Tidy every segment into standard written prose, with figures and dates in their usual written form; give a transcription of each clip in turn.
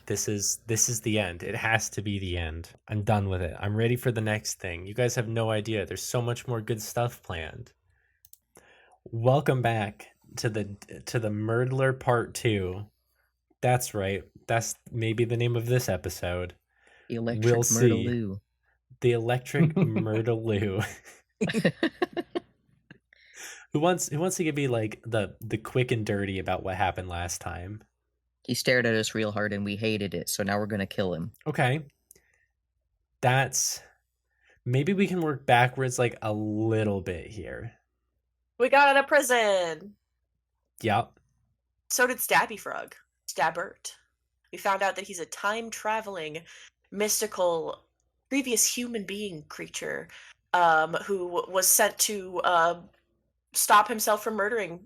this is the end. It has to be the end. I'm done with it. I'm ready for the next thing. You guys have no idea. There's so much more good stuff planned. Welcome back to the Murdler Part 2. That's right. That's maybe the name of this episode. The electric We'll see. Myrtloo. The electric Myrtloo. Who wants to give me like the quick and dirty about what happened last time? He stared at us real hard and we hated it, so now we're gonna kill him. Okay. That's maybe we can work backwards like a little bit here. We got out of prison. Yep. So did Stabby Frog. Stabbert. We found out that he's a time-traveling, mystical, previous human being creature who was sent to stop himself from murdering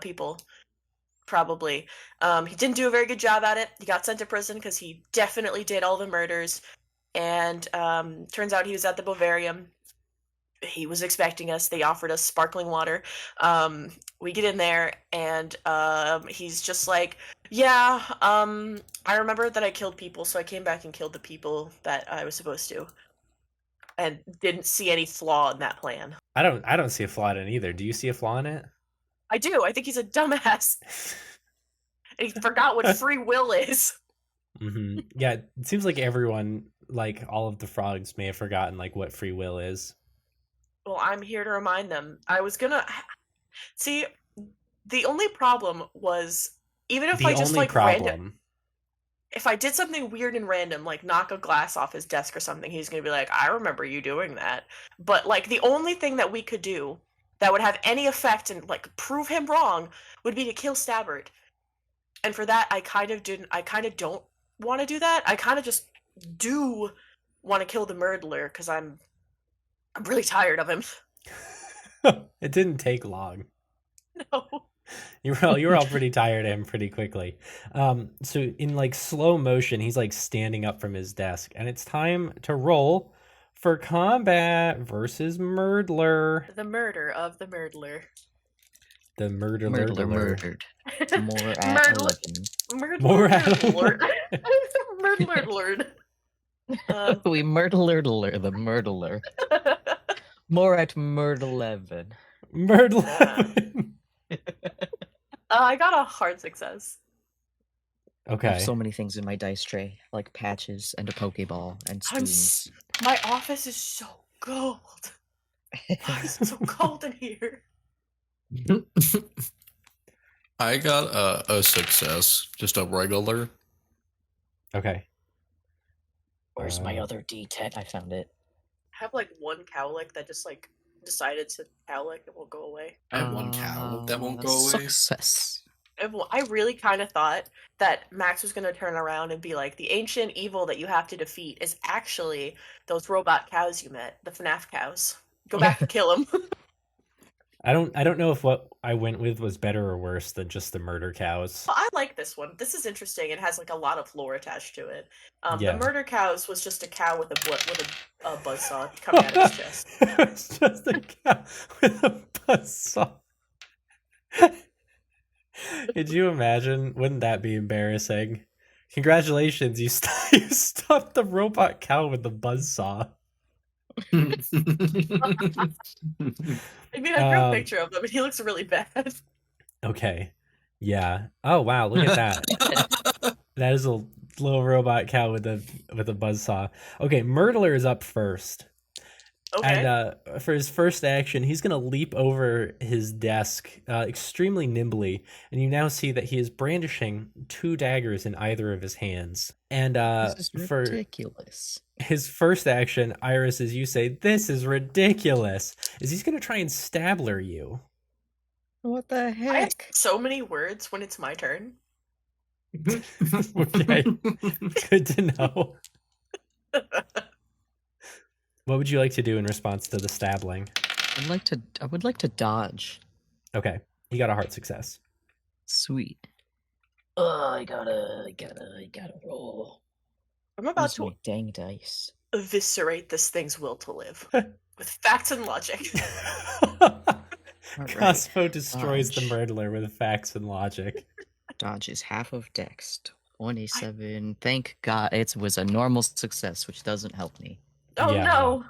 people, probably. He didn't do a very good job at it. He got sent to prison because he definitely did all the murders. And turns out he was at the Bovarium. He was expecting us. They offered us sparkling water. We get in there, and he's just like, yeah, I remember that I killed people, so I came back and killed the people that I was supposed to. And didn't see any flaw in that plan. I don't see a flaw in it either. Do you see a flaw in it? I do. I think he's a dumbass. And he forgot what free will is. Mm-hmm. Yeah, it seems like everyone, like all of the frogs, may have forgotten like what free will is. Well, I'm here to remind them. I was gonna see. The only problem was even if I just like random. If I did something weird and random, like knock a glass off his desk or something, he's gonna be like, "I remember you doing that." But like the only thing that we could do that would have any effect and like prove him wrong would be to kill Stabbert. And for that, I kind of don't want to do that. I kind of just do want to kill the murderer because I'm really tired of him. It didn't take long. No. You were all pretty tired of him pretty quickly. So in like slow motion, he's like standing up from his desk, and it's time to roll for combat versus Murdler. The murder of the murderer. The murderer murdered. More at 11. More at Murdered. We murdered the murderer. More at Murd 11. Murd 11. I got a hard success. Okay. I have so many things in my dice tray, like patches and a Pokeball and spoons. My office is so cold. It's so cold in here. I got a success, just a regular. Okay. Where's my other D10? I found it. I have like one cowlick that just like decided to cowlick and won't go away. I have one cow that won't go away. Success. I really kind of thought that Max was going to turn around and be like, the ancient evil that you have to defeat is actually those robot cows you met, the FNAF cows. Go back and kill them. I don't know if what I went with was better or worse than just the murder cows. Well, I like this one. This is interesting. It has like a lot of lore attached to it. Yeah. The murder cows was just a cow with a buzzsaw coming out of his chest. It's just a cow with a buzzsaw. Could you imagine? Wouldn't that be embarrassing? Congratulations, you stopped the robot cow with the buzzsaw. I mean, I drew a picture of him, and he looks really bad. Okay. Yeah. Oh wow! Look at that. That is a little robot cow with a buzzsaw. Okay, Myrtler is up first. Okay. And for his first action, he's gonna leap over his desk extremely nimbly, and you now see that he is brandishing 2 daggers in either of his hands. And This is for ridiculous. his first action, Iris, as you say, "This is ridiculous," is he's gonna try and stabler you. What the I have heck? so many words when it's my turn. Okay, good to know. What would you like to do in response to the stabbling? I would like to dodge. Okay, you got a hard success. Sweet. I gotta roll. I'm about Where's to my dang dice. eviscerate this thing's will to live with facts and logic. Alright. Cosmo destroys the Dodge. murderer with facts and logic. Dodge is half of dex. 27. Thank God it was a normal success, which doesn't help me. Oh Yeah. no!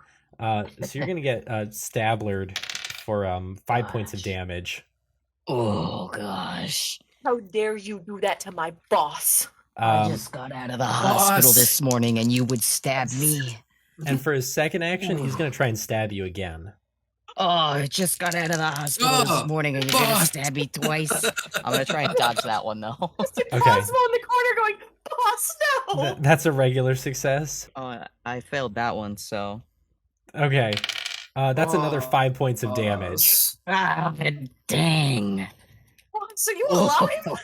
So you're gonna get stablered for 5 points of Gosh. damage. Oh gosh. How dare you do that to my boss? I Um, just got out of the hospital Boss. this morning and you would stab me. and for his second action, he's gonna try and stab you again. Oh, I just got out of the hospital this morning and you're gonna boss. stab me twice. I'm gonna try and dodge that one though. Mr. Okay. Cosmo in the corner going, boss, no! That's a regular success. Oh, I failed that one, so. Okay. That's another Oh, 5 points of damage. Boss. Ah, dang. So you alive?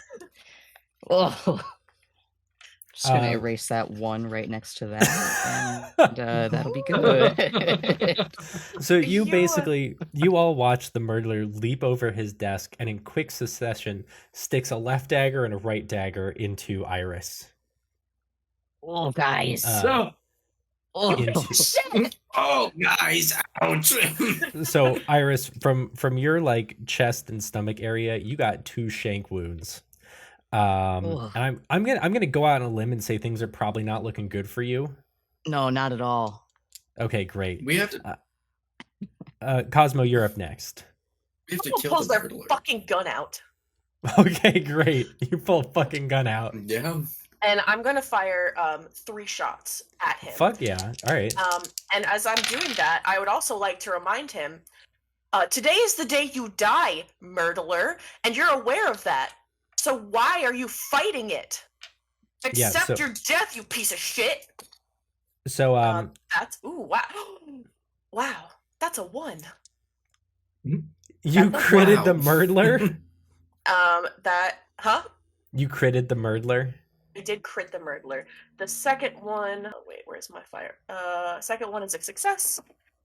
Oh. Just gonna Uh, erase that one right next to that, and that'll be good. So you You- basically, you all watch the murderer leap over his desk and in quick succession sticks a left dagger and a right dagger into Iris. Oh, guys. Uh, Oh, into- Oh, guys, ouch. So Iris, from your like chest and stomach area, you got 2 shank wounds. Ugh. And I'm gonna go out on a limb and say things are probably not looking good for you. no, not at all. Okay, great. We have to Cosmo, you're up next. Someone kill pulls the their murderer. fucking gun out. Okay, great. You pull a fucking gun out. Yeah. And I'm gonna fire 3 shots at him. Fuck yeah. All right. And as I'm doing that, I would also like to remind him, today is the day you die, murderer, and you're aware of that. So why are you fighting it? Yeah, Accept so- your death, you piece of shit. So That's wow, wow, that's a 1. you that's- critted wow. the murderer? You critted the murderer? I did crit the murderer. The second one, oh wait, where's my fire? Second one is a success,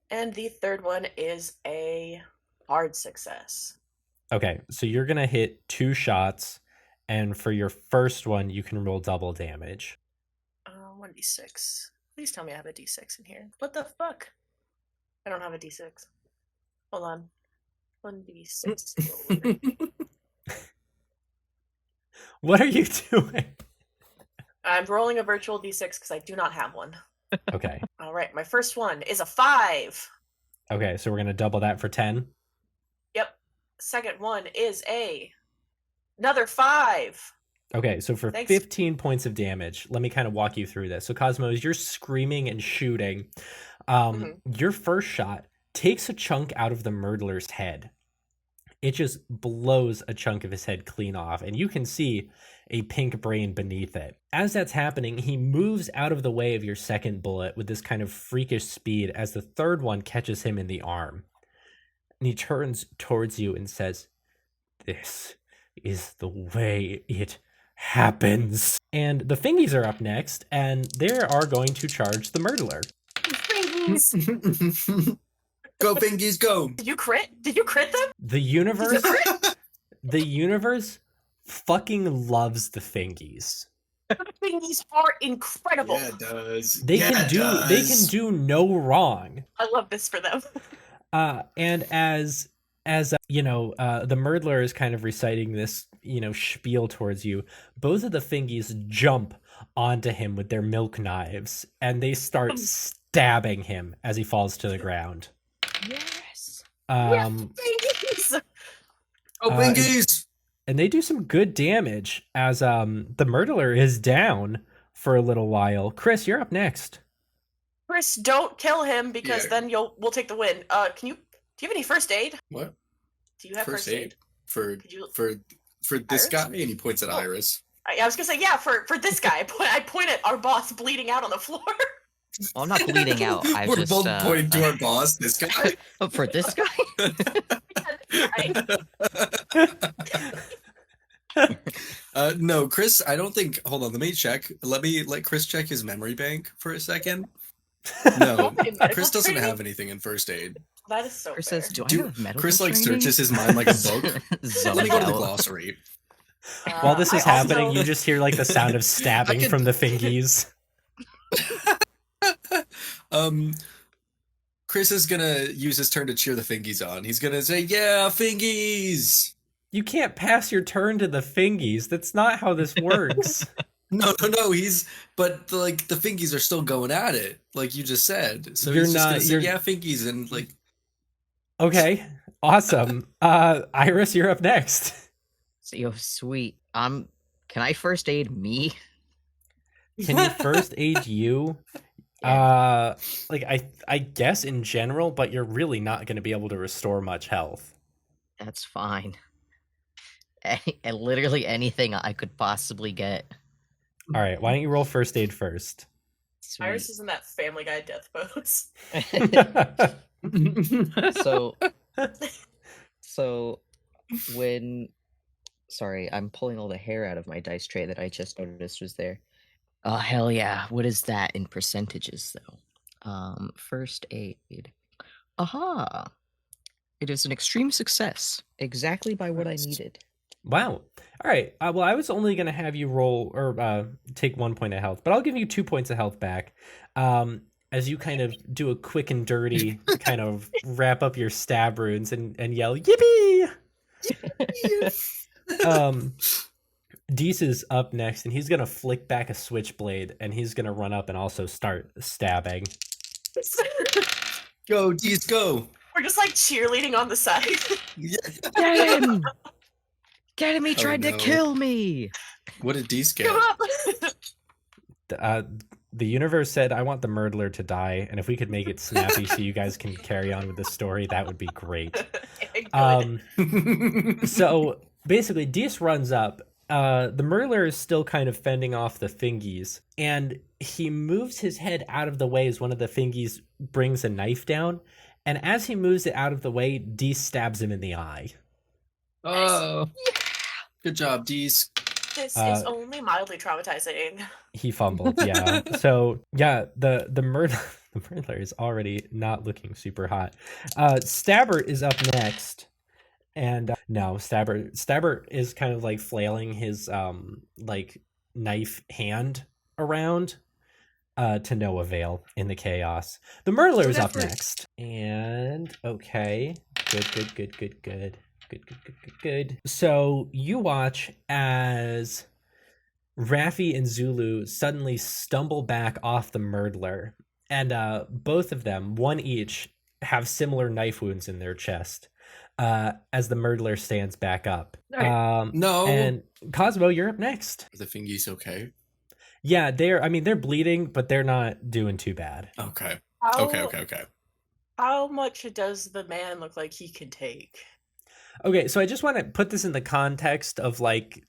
and the third one is a hard success. Okay, so you're gonna hit 2 shots, and for your first one, you can roll double damage. 1d6. Please tell me I have a d6 in here. What the fuck? I don't have a d6. Hold on. 1d6. What are you doing? I'm rolling a virtual d6 because I do not have one. Okay. All right, my first one is a 5. Okay, so we're gonna double that for 10. Yep. Second one is another 5. Okay, so for Thanks. 15 points of damage, let me kind of walk you through this. So Cosmo, as you're screaming and shooting, your first shot takes a chunk out of the murderer's head. It just blows a chunk of his head clean off, and you can see a pink brain beneath it. As that's happening, he moves out of the way of your second bullet with this kind of freakish speed as the third one catches him in the arm. And he turns towards you and says, "This is the way it happens." And the Fingies are up next, and they are going to charge the murderer. Go, Fingies, go. Did you crit? Did you crit them? The universe, the universe fucking loves the Fingies. Thingies are incredible. Yeah, it does. They Yeah, can it do does. no wrong. I love this for them. And as the murderer is kind of reciting this, spiel towards you, both of the Fingies jump onto him with their milk knives, and they start stabbing him as he falls to the ground. Yes. Thingies! Oh, Fingies. And they do some good damage as the murderer is down for a little while. Chrys, you're up next. Chris, don't kill him because Yeah. then we'll take the win. Do you have any first aid? What? Do you have First aid for Could you- for this Iris? guy, and he points at Oh. Iris. I was gonna say yeah. For this guy, I point at our boss bleeding out on the floor. Well, I'm not bleeding out. I We're just both pointing to our boss. This guy. for this guy. No, Chris. I don't think. Hold on. Let me check. Let Chris check his memory bank for a second. No, Okay, medical Chris doesn't training? have anything in first aid. That is so Chris fair. says, "Do I Do- have medical Chris like training?" searches his mind like a book. Let me go to the Zoned out. glossary. While this is I happening, also- you just hear like the sound of stabbing can- from the Fingies. Chris is gonna use his turn to cheer the Fingies on. He's gonna say, "Yeah, Fingies." You can't pass your turn to the Fingies. That's not how this works. No, but like the fingies are still going at it, like you just said. So You're he's just not- gonna say, you're- yeah, fingies, and like, Okay, awesome. Iris, you're up next. So, yo, sweet. Can I first aid me? Can you first aid you? Like I guess in general, but you're really not going to be able to restore much health. That's fine. And literally anything I could possibly get. All right, why don't you roll first aid first? Iris Sweet. is in that Family Guy death pose. So when sorry, I'm pulling all the hair out of my dice tray that I just noticed was there. Oh hell yeah. What is that in percentages though? First aid. Aha. It is an extreme success. Exactly by what I needed. Wow. All right. Well, I was only going to have you roll or take 1 point of health, but I'll give you 2 points of health back. As you kind of do a quick and dirty kind of wrap up your stab runes and yell, yippee! Dees is up next, and he's going to flick back a switchblade, and he's going to run up and also start stabbing. go, Dees, go. We're just like cheerleading on the side. Yeah. Get him! Get him! He Oh, tried to no. kill me! What did Dees get? Come up. The universe said, I want the murderer to die, and if we could make it snappy so you guys can carry on with the story, that would be great. Good. So basically, Dees runs up. The murderer is still kind of fending off the fingies, and he moves his head out of the way as one of the fingies brings a knife down, and as he moves it out of the way, Dees stabs him in the eye. Oh, good job, Dees. This is only mildly traumatizing. He fumbled, yeah. So yeah, the murderer is already not looking super hot. Stabber is up next. And no, Stabber is kind of like flailing his like knife hand around to no avail in the chaos. The murderer is up next. And okay. Good. So you watch as Raffi and Zulu suddenly stumble back off the murderer. And both of them, one each, have similar knife wounds in their chest. As the murderer stands back up. No. And Cosmo, you're up next. Are the fingies okay? Yeah, they're bleeding, but they're not doing too bad. Okay. How, Okay. How much does the man look like he can take? Okay, so I just want to put this in the context of like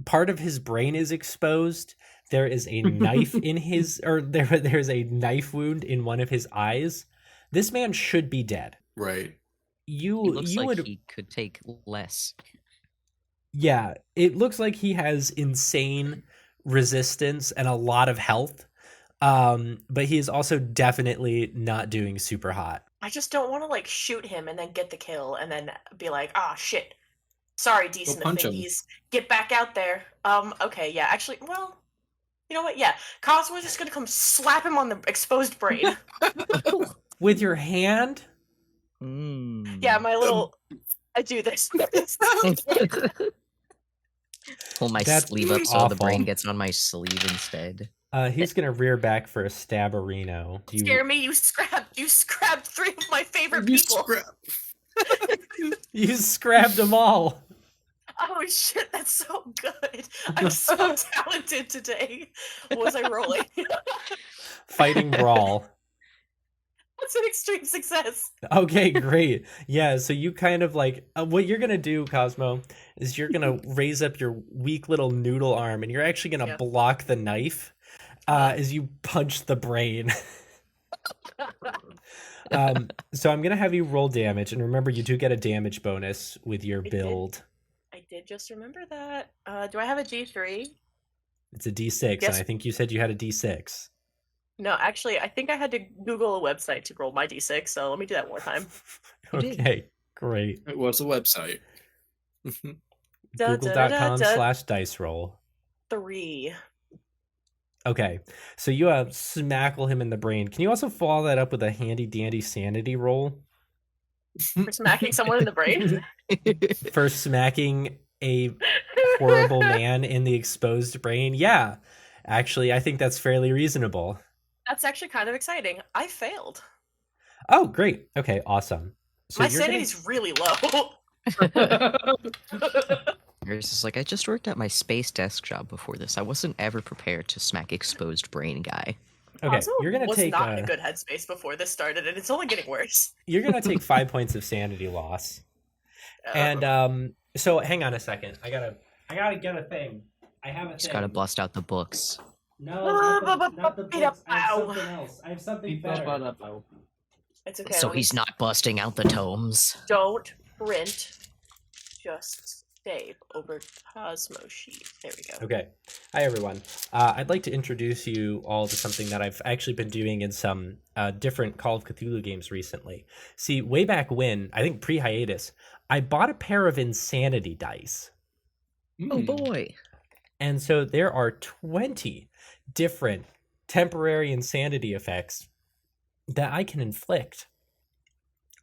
part of his brain is exposed. There is a knife in his, or there's a knife wound in one of his eyes. This man should be dead. Right. He looks like would, he could take less. yeah, it looks like he has insane resistance and a lot of health. But he is also definitely not doing super hot. I just don't want to like shoot him and then get the kill and then be like, ah, shit. Sorry, decent punch him. thingies. Get back out there. Okay, yeah, actually, well, you know what? Yeah, Cosmo's just gonna come slap him on the exposed brain. With your hand? Yeah, my little. I do this. Pull my That's sleeve up so the brain awful. gets on my sleeve instead. He's gonna rear back for a stabberino. Scare me, you scrapped 3 of my favorite You people. You scrapped them all. Oh shit, that's so good. I'm so talented today. What was I rolling? Fighting brawl. That's an extreme success. Okay, great. Yeah, so you kind of like what you're gonna do, Cosmo, is you're gonna raise up your weak little noodle arm, and you're actually gonna block the knife as you punch the brain. So I'm gonna have you roll damage, and remember, you do get a damage bonus with your build. I did just remember that. Do I have a D3? It's a D6, Yes. and I think you said you had a D6. No, actually, I think I had to Google a website to roll my D6, so let me do that one more time. Okay, great. What's the website? Google.com/dice roll. 3. Okay, so you smackle him in the brain. Can you also follow that up with a handy dandy sanity roll For smacking someone in the brain? for smacking a horrible man in the exposed brain. Yeah, actually, I think that's fairly reasonable. That's actually kind of exciting. I failed. Oh, great. Okay, awesome. So My you're gonna... sanity's really low. Chrys is like, I just worked at my space desk job before this. I wasn't ever prepared to smack exposed brain guy. Okay, Cosmo you're gonna was take not in a good headspace before this started, and it's only getting worse. you're gonna take 5 points of sanity loss. And so hang on a second. I gotta get a thing. I have a Just thing. gotta bust out the books. No, not the books. I have something else. I have something better. It's okay. So he's not busting out the tomes. Don't print. Just save over Cosmo sheet. There we go. Okay. Hi, everyone. I'd like to introduce you all to something that I've actually been doing in some different Call of Cthulhu games recently. See, way back when, I think pre-hiatus, I bought a pair of insanity dice. Oh boy. And so there are 20 different temporary insanity effects that I can inflict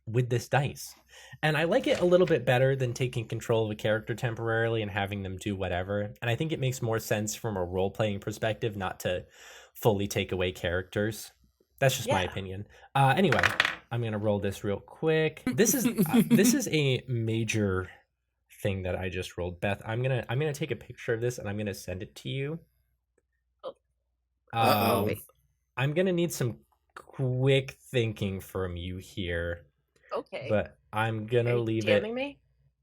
with this dice. And I like it a little bit better than taking control of a character temporarily and having them do whatever. And I think it makes more sense from a role-playing perspective not to fully take away characters. That's just my opinion. Anyway, I'm going to roll this real quick. This is a major thing that I just rolled. Beth, I'm going to take a picture of this and I'm going to send it to you. I'm going to need some quick thinking from you here. Okay. But I'm going to leave it. DMing me?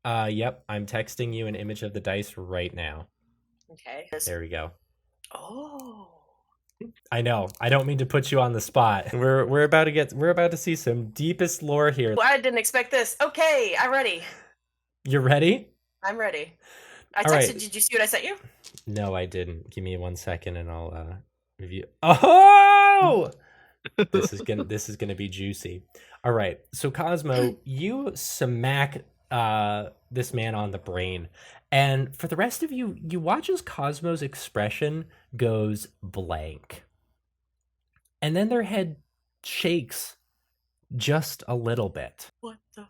Yep, I'm texting you an image of the dice right now. Okay. There we go. Oh. I know. I don't mean to put you on the spot. We're about to see some deepest lore here. Well, I didn't expect this. Okay, I'm ready. You're ready? I'm ready. I All texted. right. Did you see what I sent you? No, I didn't. Give me 1 second and I'll review. Oh! This is gonna be juicy. All right. So Cosmo, you smack this man on the brain. And for the rest of you, you watch as Cosmo's expression goes blank. And then their head shakes just a little bit. What the?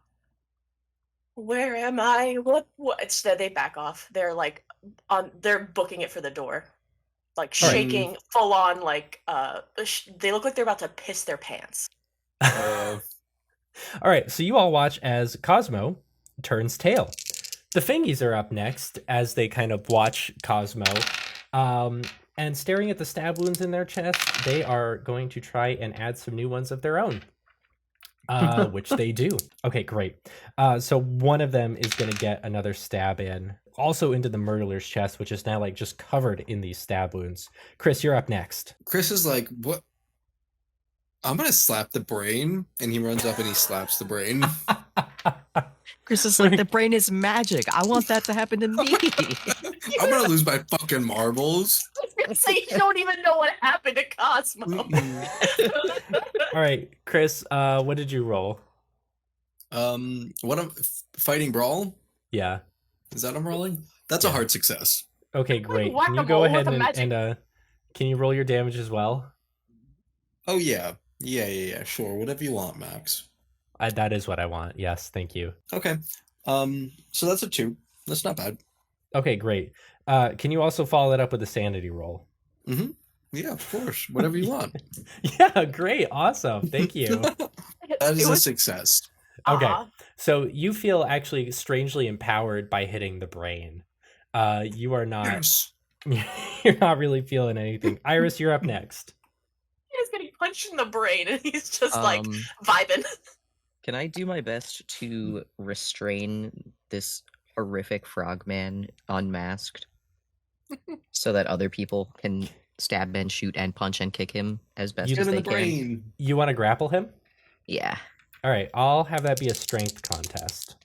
Where am I? What? Instead, they back off. They're like they're booking it for the door, like shaking, full on. Like they look like they're about to piss their pants. All right, so you all watch as Cosmo turns tail. The Fingies are up next as they kind of watch Cosmo. And staring at the stab wounds in their chest, they are going to try and add some new ones of their own. Which they do. Okay, great. So one of them is going to get another stab in. Also into the murderer's chest, which is now like just covered in these stab wounds. Chrys, you're up next. Chrys is like, what? I'm going to slap the brain. And he runs up and he slaps the brain. Chrys is like, the brain is magic. I want that to happen to me. I'm going to lose my fucking marbles. I was gonna say you don't even know what happened to Cosmo. All right, Chrys, what did you roll? What I'm fighting brawl? Yeah. Is that I'm rolling? That's a hard success. Okay, great. Can you Whack-a-mole go ahead with a and can you roll your damage as well? Oh yeah. Yeah, sure. Whatever you want, Max. That is what I want. Yes, thank you. Okay. So that's a 2. That's not bad. Okay, great. Can you also follow that up with a sanity roll? Mm-hmm. Yeah, of course. Whatever you want. Yeah, great. Awesome. Thank you. That is a success. Okay. So you feel actually strangely empowered by hitting the brain. You are not Yes. you're not really feeling anything. Iris, you're up next. He's getting punched in the brain, and he's just like vibing. Can I do my best to restrain this horrific frogman unmasked so that other people can stab and shoot and punch and kick him as best You as Get in they the can? brain. You want to grapple him? Yeah. All right, I'll have that be a strength contest.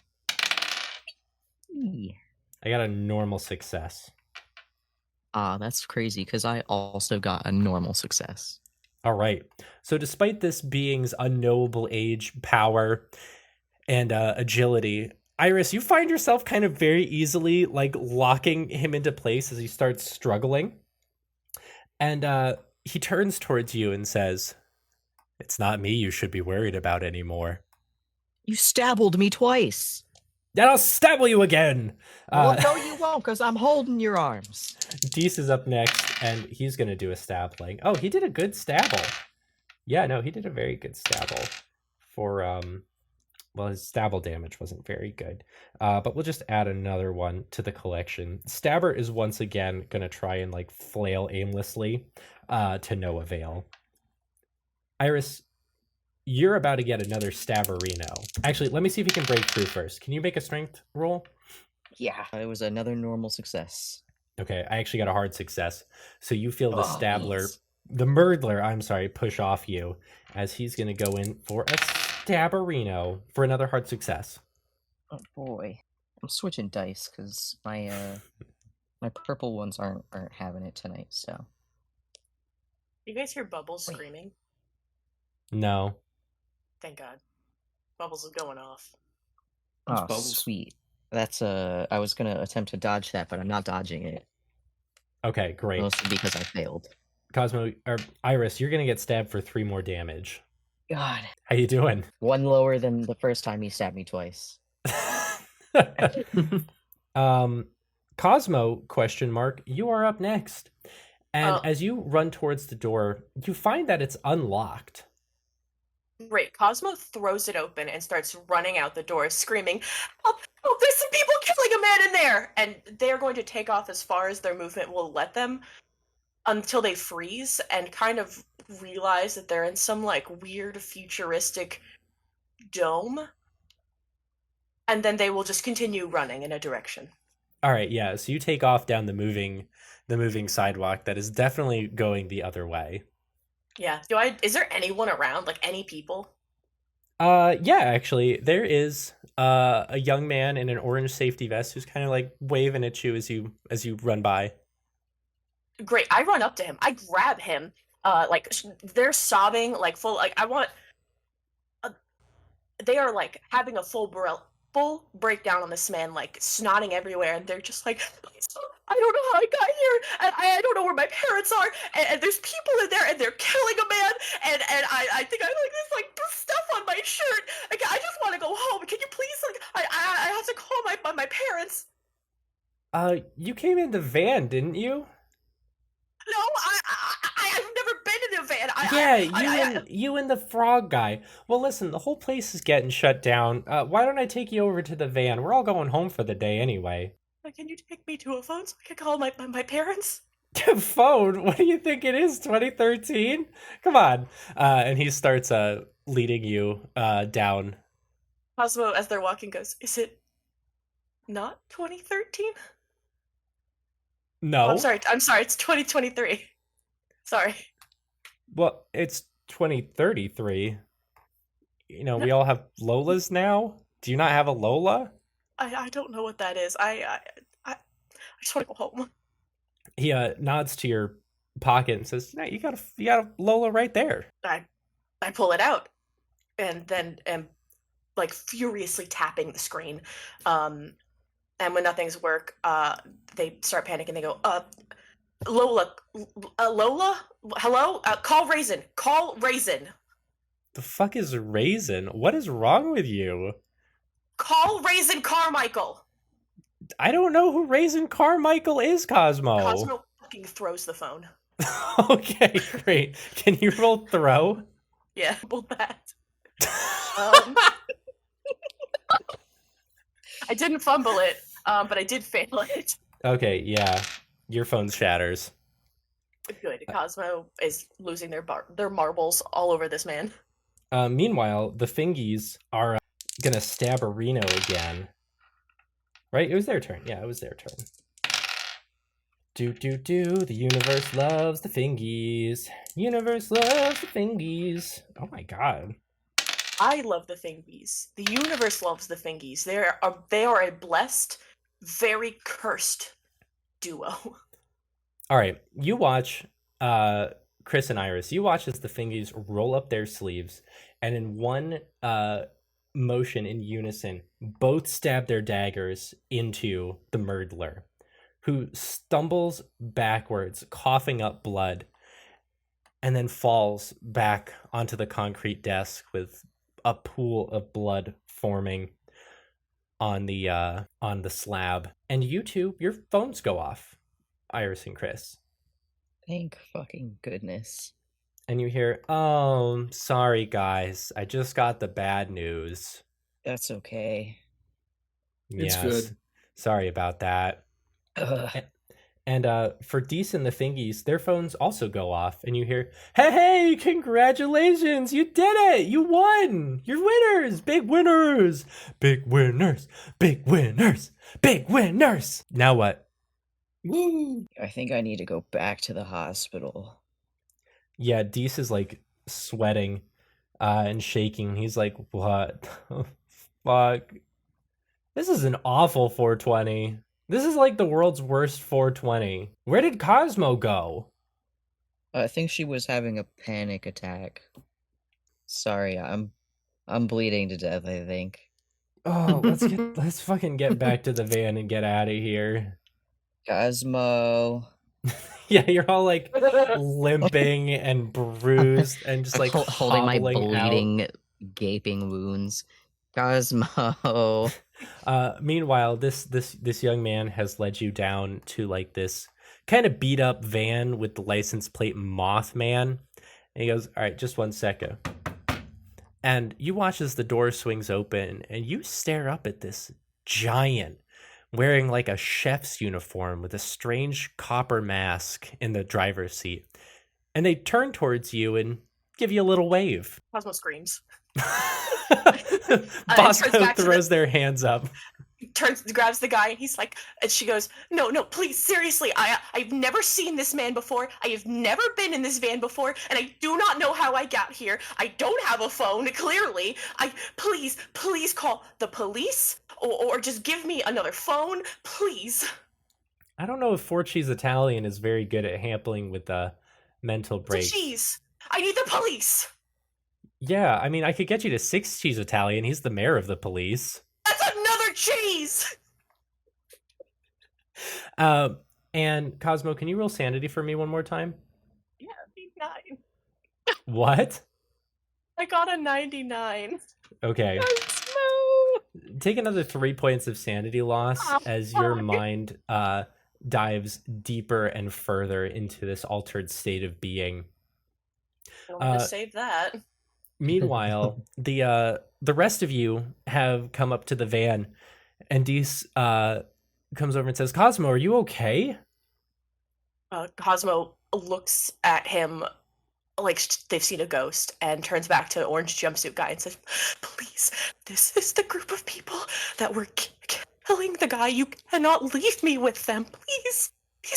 I got a normal success. That's crazy because I also got a normal success. All right. So despite this being's unknowable age, power, and agility, Iris, you find yourself kind of very easily like locking him into place as he starts struggling. And he turns towards you and says, "It's not me you should be worried about anymore." You stabbed me twice. Then I'll stab you again. Well, no, you won't, because I'm holding your arms. Dees is up next, and he's gonna do a stabling. Oh, he did a good stabble. Yeah, no, he did a very good stabble. For well, his stabble damage wasn't very good. But we'll just add another one to the collection. Stabber is once again gonna try and like flail aimlessly, to no avail. Iris, you're about to get another Stabberino. Actually, let me see if you can break through first. Can you make a strength roll? Yeah, it was another normal success. Okay, I actually got a hard success. So you feel the Stabler, yes. the Murdler, I'm sorry, push off you as he's going to go in for a Stabberino for another hard success. Oh boy, I'm switching dice because my my purple ones aren't having it tonight. So You guys hear Bubbles Wait. screaming? No. Thank God. Bubbles is going off. oh Bubbles. sweet. That's I was gonna attempt to dodge that, but I'm not dodging it. Okay, great. Mostly because I failed. Cosmo, or Iris, you're going to get stabbed for 3 more damage. God, How you doing? one lower than the first time he stabbed me twice. Cosmo, question mark, you are up next. And Oh. as you run towards the door, you find that it's unlocked. Great. Cosmo throws it open and starts running out the door, screaming, "Oh, there's some people killing a man in there!" And they're going to take off as far as their movement will let them until they freeze and kind of realize that they're in some like weird futuristic dome. And then they will just continue running in a direction. All right, yeah. So you take off down the moving sidewalk that is definitely going the other way. Yeah. Is there anyone around? Like any people? Yeah, actually, there is a young man in an orange safety vest who's kind of like waving at you as you run by. Great. I run up to him. I grab him. They're sobbing, like full. Like I want. They are like having a full breakdown on this man, like snotting everywhere, and they're just like, I don't know how I got here, and I don't know where my parents are, and there's people in there, and they're killing a man, and I think I like this like stuff on my shirt. Like I just want to go home. Can you please like I have to call my parents. You came in the van, didn't you? No, I've never been in a van. You and the frog guy. Well, listen, the whole place is getting shut down. Why don't I take you over to the van? We're all going home for the day anyway. Can you take me to a phone so I can call my parents? Phone? What do you think it is? 2013? Come on. And he starts leading you down. Cosmo, as they're walking, goes, "Is it not 2013? No. Oh, I'm sorry. It's 2023. Sorry. Well, it's 2033. You know, No. we all have Lolas now. Do you not have a Lola? I don't know what that is. I just want to go home. He nods to your pocket and says, "No, you got a Lola right there." I pull it out, and then am like furiously tapping the screen. And when nothing's work, they start panicking. They go, Lola, Lola, hello, call Raisin, call Raisin, The fuck is Raisin? What is wrong with you? call Raisin Carmichael. I don't know who Raisin Carmichael is, Cosmo. Cosmo fucking throws the phone. Okay, great. Can you roll throw? Yeah, pull that. I didn't fumble it, but I did fail it. Okay, yeah. Your phone shatters. Good. Cosmo is losing their marbles all over this man. Meanwhile, the Fingies are gonna stab Reno again. Right? It was their turn. Yeah, it was their turn. The universe loves the Fingies. Universe loves the Fingies. Oh my god. I love the Fingies. The universe loves the Fingies. They are a blessed, very cursed duo. All right, you watch, Chrys and Iris. You watch as the Fingies roll up their sleeves, and in one motion, in unison, both stab their daggers into the Murdler, who stumbles backwards, coughing up blood, and then falls back onto the concrete desk with a pool of blood forming. on the slab, and you two, your phones go off, Iris and Chrys, Thank fucking goodness. and you hear, "Oh, sorry guys, I just got the bad news." That's okay. It's Yes, good. sorry about that. Ugh. And for Dees and the Thingies, their phones also go off, and you hear, "Hey, congratulations! You did it! You won! You're winners! Big winners! Big winners! Big winners! Big winners!" Now what? Woo! I think I need to go back to the hospital. Yeah, Dees is like sweating and shaking. He's like, "What the fuck? This is an awful 420. This is like the world's worst 420. Where did Cosmo go?" I think she was having a panic attack. Sorry, I'm bleeding to death, I think. Oh, let's fucking get back to the van and get out of here. Cosmo. Yeah, you're all like limping and bruised and just like holding my hobbling out. bleeding, gaping wounds. Cosmo. Meanwhile, this young man has led you down to like this kind of beat up van with the license plate Mothman. And he goes, "All right, just 1 second." And you watch as the door swings open and you stare up at this giant wearing like a chef's uniform with a strange copper mask in the driver's seat. And they turn towards you and give you a little wave. Cosmo screams. Bosco throws their hands up. Grabs the guy, and he's like, and she goes, no, please, seriously, I've never seen this man before. I have never been in this van before, and I do not know how I got here. I don't have a phone, clearly. Please call the police, or just give me another phone, please. I don't know if 4Cheese Italian is very good at handling with the mental breaks. Cheese, I need the police. Yeah, I mean, I could get you to 6Cheese Italian. He's the mayor of the police. That's another cheese! And Cosmo, can you roll sanity for me one more time? Yeah, 99. What? I got a 99. Okay. Cosmo! Take another 3 points of sanity loss as your mind dives deeper and further into this altered state of being. I'm gonna save that. Meanwhile, the rest of you have come up to the van, and Dees comes over and says, "Cosmo, are you okay?" Cosmo looks at him like they've seen a ghost and turns back to orange jumpsuit guy and says, "Please, this is the group of people that were killing the guy. You cannot leave me with them. Please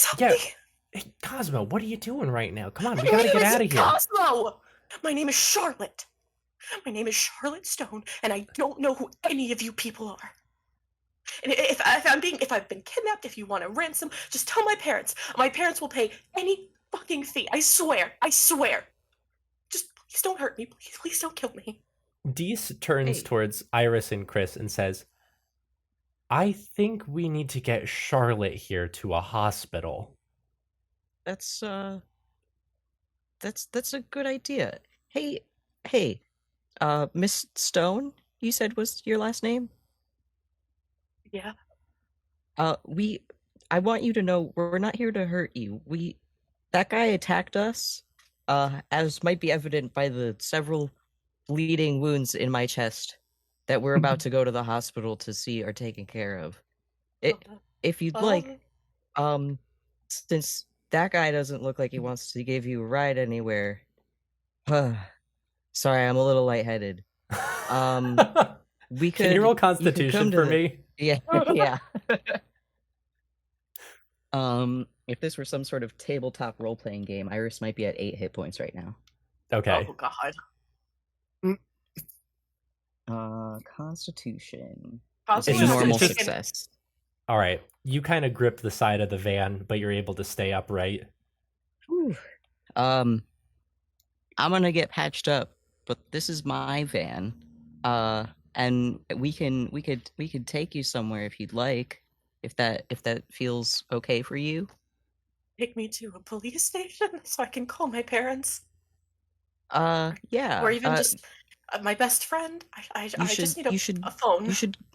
help me." Hey, Cosmo, what are you doing right now? Come on, we gotta get out of here. Cosmo! My name is Charlotte. My name is Charlotte Stone, and I don't know who any of you people are. And if I've been kidnapped, if you want a ransom, just tell my parents. My parents will pay any fucking fee. I swear. Just please don't hurt me. Please don't kill me. Dees turns towards Iris and Chrys and says, "I think we need to get Charlotte here to a hospital." That's a good idea. Hey, Miss Stone, you said was your last name? Yeah. I want you to know we're not here to hurt you. That guy attacked us, as might be evident by the several bleeding wounds in my chest that we're about to go to the hospital to see are taken care of. If you'd like, since that guy doesn't look like he wants to give you a ride anywhere. Sorry, I'm a little lightheaded. We could. Can you roll Constitution for me? Yeah. If this were some sort of tabletop role-playing game, Iris might be at 8 hit points right now. Okay. Oh God. Constitution. It's a normal success. All right. You kind of grip the side of the van, but you're able to stay upright. Whew. I'm gonna get patched up, but this is my van. And we could take you somewhere if you'd like, if that feels okay for you. Take me to a police station so I can call my parents. Yeah. Or even just my best friend. I just need a phone.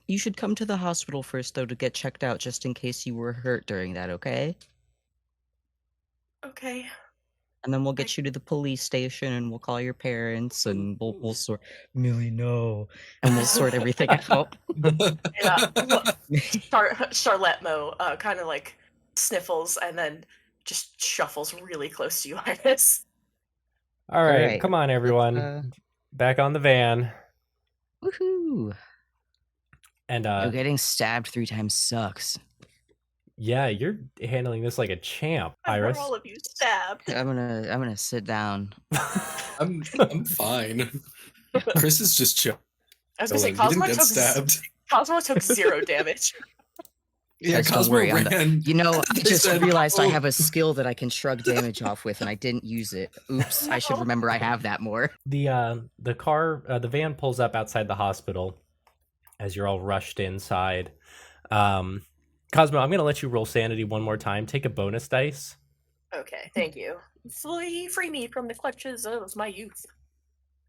You should come to the hospital first though to get checked out, just in case you were hurt during that. Okay. Okay. And then we'll get you to the police station, and we'll call your parents, and we'll sort. Millie, no, and we'll sort everything out. Yeah. Charlotte Mo kind of like sniffles and then just shuffles really close to you, Iris. All right, Alright, come on, everyone. Back on the van. Woohoo! And Getting stabbed 3 times sucks. yeah, you're handling this like a champ, Iris. All of you stabbed. I'm gonna sit down. I'm fine. Chrys is just chill. I was gonna say He didn't Cosmo get took stabbed. Cosmo took 0 damage. Yeah, Guys, don't Cosmo worry, ran. You know, I just said, realized I "Oh." have a skill that I can shrug damage off with, and I didn't use it. Oops, I should remember I have that more. The van pulls up outside the hospital as you're all rushed inside. Cosmo, I'm gonna let you roll sanity one more time. Take a bonus dice. Okay, thank you. Free me from the clutches of my youth.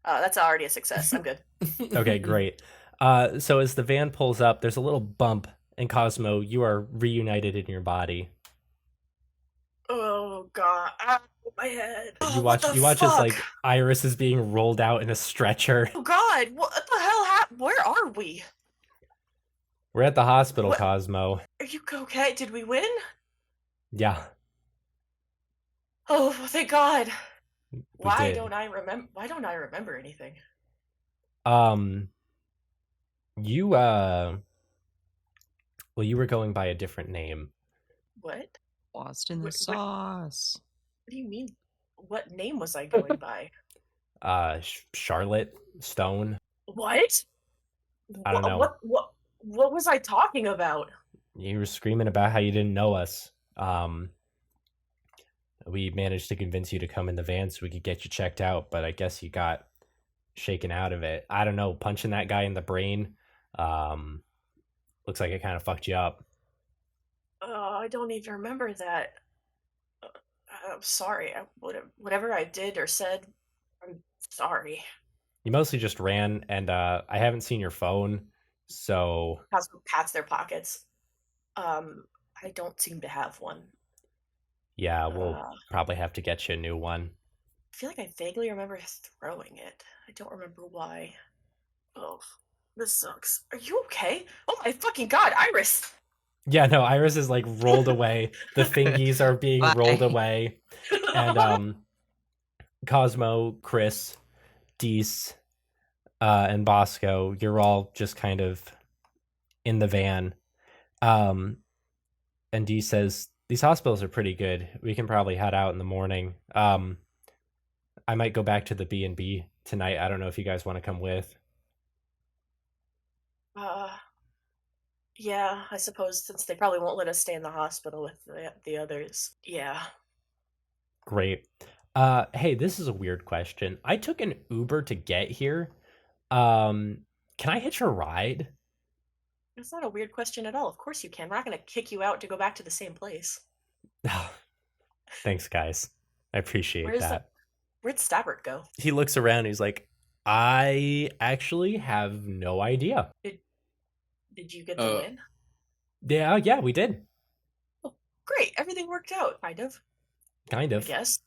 That's already a success. I'm good. Okay, great. So as the van pulls up, there's a little bump, and Cosmo, you are reunited in your body. Oh god, ow, my head. You watch as like Iris is being rolled out in a stretcher. Oh god, what the hell happened? Where are we? We're at the hospital, What? Cosmo. Are you okay? Did we win? Yeah. Oh, thank God. Why did. don't I remember anything? You well, you were going by a different name. What? Lost in the What- sauce. What do you mean? What name was I going by? Charlotte Stone. What? I don't know. What was I talking about? You were screaming about how you didn't know us. We managed to convince you to come in the van so we could get you checked out, but I guess you got shaken out of it. I don't know, punching that guy in the brain, looks like it kind of fucked you up. I don't even remember that. I'm sorry. Whatever I did or said, I'm sorry. You mostly just ran, and I haven't seen your phone, so... Cosmo pats their pockets. I don't seem to have one. Yeah, we'll probably have to get you a new one. I feel like I vaguely remember throwing it. I don't remember why. Oh, this sucks. Are you okay? Oh my fucking god, Iris! Yeah, no, Iris is like rolled away. The thingies are being rolled away. And Cosmo, Chrys, Dees, and Bosco, you're all just kind of in the van. And Dees says, these hospitals are pretty good. We can probably head out in the morning. I might go back to the B&B tonight. I don't know if you guys want to come with. Yeah, I suppose since they probably won't let us stay in the hospital with the others. Yeah. Great. Hey, this is a weird question. I took an Uber to get here. Can I hitch a ride? It's not a weird question at all. Of course you can. We're not going to kick you out to go back to the same place. Thanks, guys. I appreciate that. Where'd Stabbert go? He looks around. He's like, I actually have no idea. Did you get the win? Yeah, we did. Oh, great. Everything worked out, kind of. Kind of. Yes.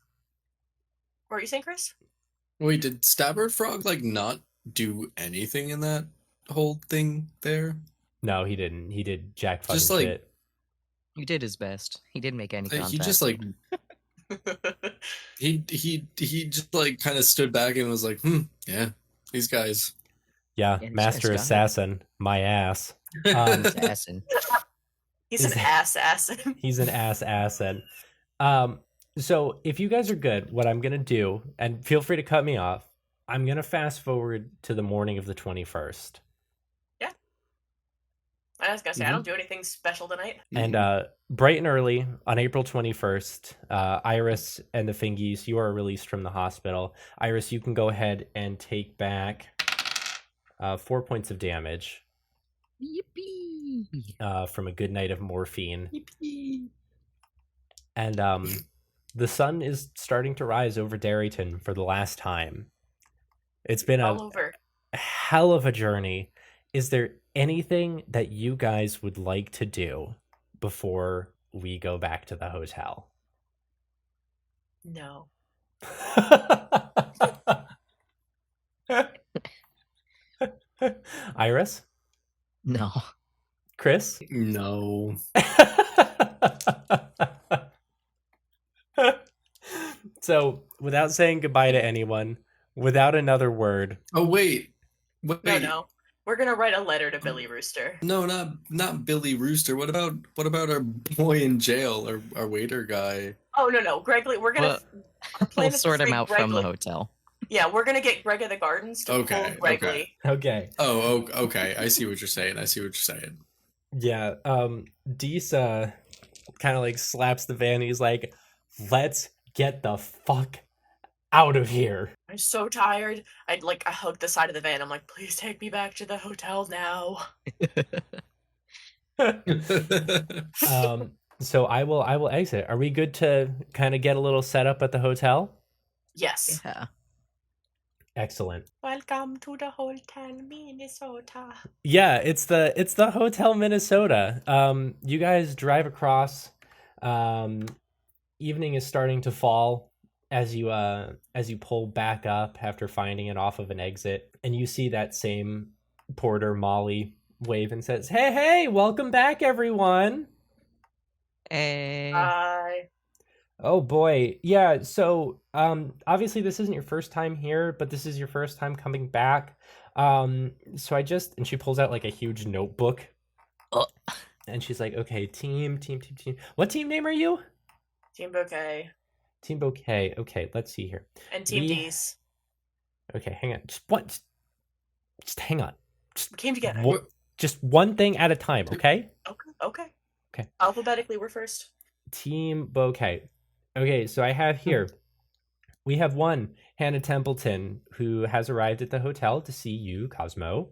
What were you saying, Chrys? Wait, did Stabber Frog like not do anything in that whole thing there? No, he didn't. He did jack fucking Just, like, shit. He did his best. He didn't make any contact. He just like he just like kind of stood back and was like, yeah, these guys. Yeah, Yeah, these master guys got it. assassin, my ass. Assassin. He's an assassin. He's an assassin. So if you guys are good, what I'm gonna do, and feel free to cut me off, I'm gonna fast forward to the morning of the 21st. Yeah. I was gonna say I don't do anything special tonight. And bright and early on April 21st, Iris and the Fingies, you are released from the hospital. Iris, you can go ahead and take back 4 points of damage. Yippee! From a good night of morphine. Yippee. And the sun is starting to rise over Dairyton for the last time. It's been All over. hell of a journey. Is there anything that you guys would like to do before we go back to the hotel? No. Iris? No. Chrys? No. So, without saying goodbye to anyone, without another word. Oh wait. No. We're gonna write a letter to Billy Rooster. No, not Billy Rooster. What about our boy in jail, our waiter guy? Oh no, Gregley. We're gonna. Our plan We'll is to sort him free out from the Gregley. hotel. Yeah, we're gonna get Greg of the Gardens to Okay, pull Gregley. Okay. Oh, okay. I see what you're saying. Yeah, Dees kind of like slaps the van. He's like, "Let's get the fuck out of here." I'm so tired. I hug the side of the van. I'm like, please take me back to the hotel now. So I will exit. Are we good to kind of get a little setup at the hotel? Yes. Yeah. Excellent. Welcome to the hotel, Minnesota. Yeah, it's the Hotel Minnesota. You guys drive across. Evening is starting to fall as you pull back up after finding it off of an exit, and you see that same porter Molly wave and says, "Hey, welcome back, everyone." Hey. Bye. Oh boy. Yeah, so obviously this isn't your first time here, but this is your first time coming back. So and she pulls out like a huge notebook. Oh. And she's like, "Okay, team. What team name are you?" Team Bouquet. Team Bouquet. Okay, let's see here. And Team Dees. Okay, hang on. Just hang on. We came together. Just one thing at a time, okay? Okay. Okay. Alphabetically, we're first. Team Bouquet. Okay, so I have here, we have one, Hannah Templeton, who has arrived at the hotel to see you, Cosmo.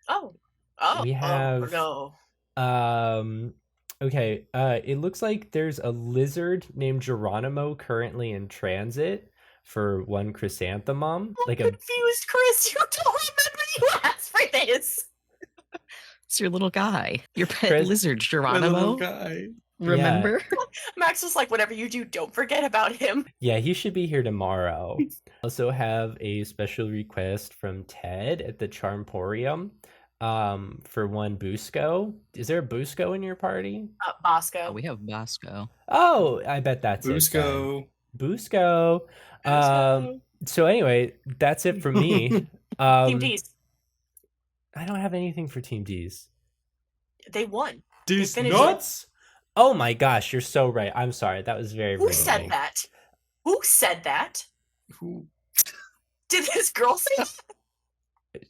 Oh. We have, no. Okay, it looks like there's a lizard named Geronimo currently in transit for one chrysanthemum. I'm confused, Chrys. You don't remember you asked for this. It's your little guy. Your pet Chrys, lizard, My Geronimo. little guy. Remember? Max was like, whatever you do, don't forget about him. Yeah, he should be here tomorrow. Also have a special request from Ted at the Charmporium for one Bosco. Is there a Bosco in your party? Bosco. We have Bosco. Oh, I bet that's Bosco. it. Bosco. So anyway, that's it from me. Team Dees. I don't have anything for Team Dees. They won. Dees finished nuts? Oh my gosh, you're so right. I'm sorry. That was very rude. Who said that? Who said that? Who? Did this girl say that?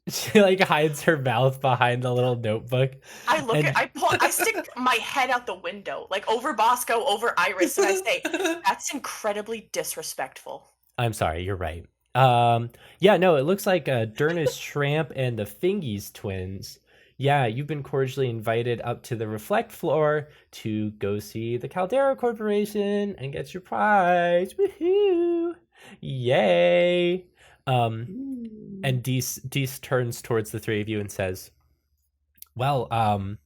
She like hides her mouth behind the little notebook. I stick my head out the window, like over Bosco, over Iris, and I say, that's incredibly disrespectful. I'm sorry, you're right. Yeah, no, it looks like Dernis Tramp and the Fingies twins. Yeah, you've been cordially invited up to the Reflect floor to go see the Caldera Corporation and get your prize. Woohoo! Yay! And Dees turns towards the three of you and says, "Well, I'm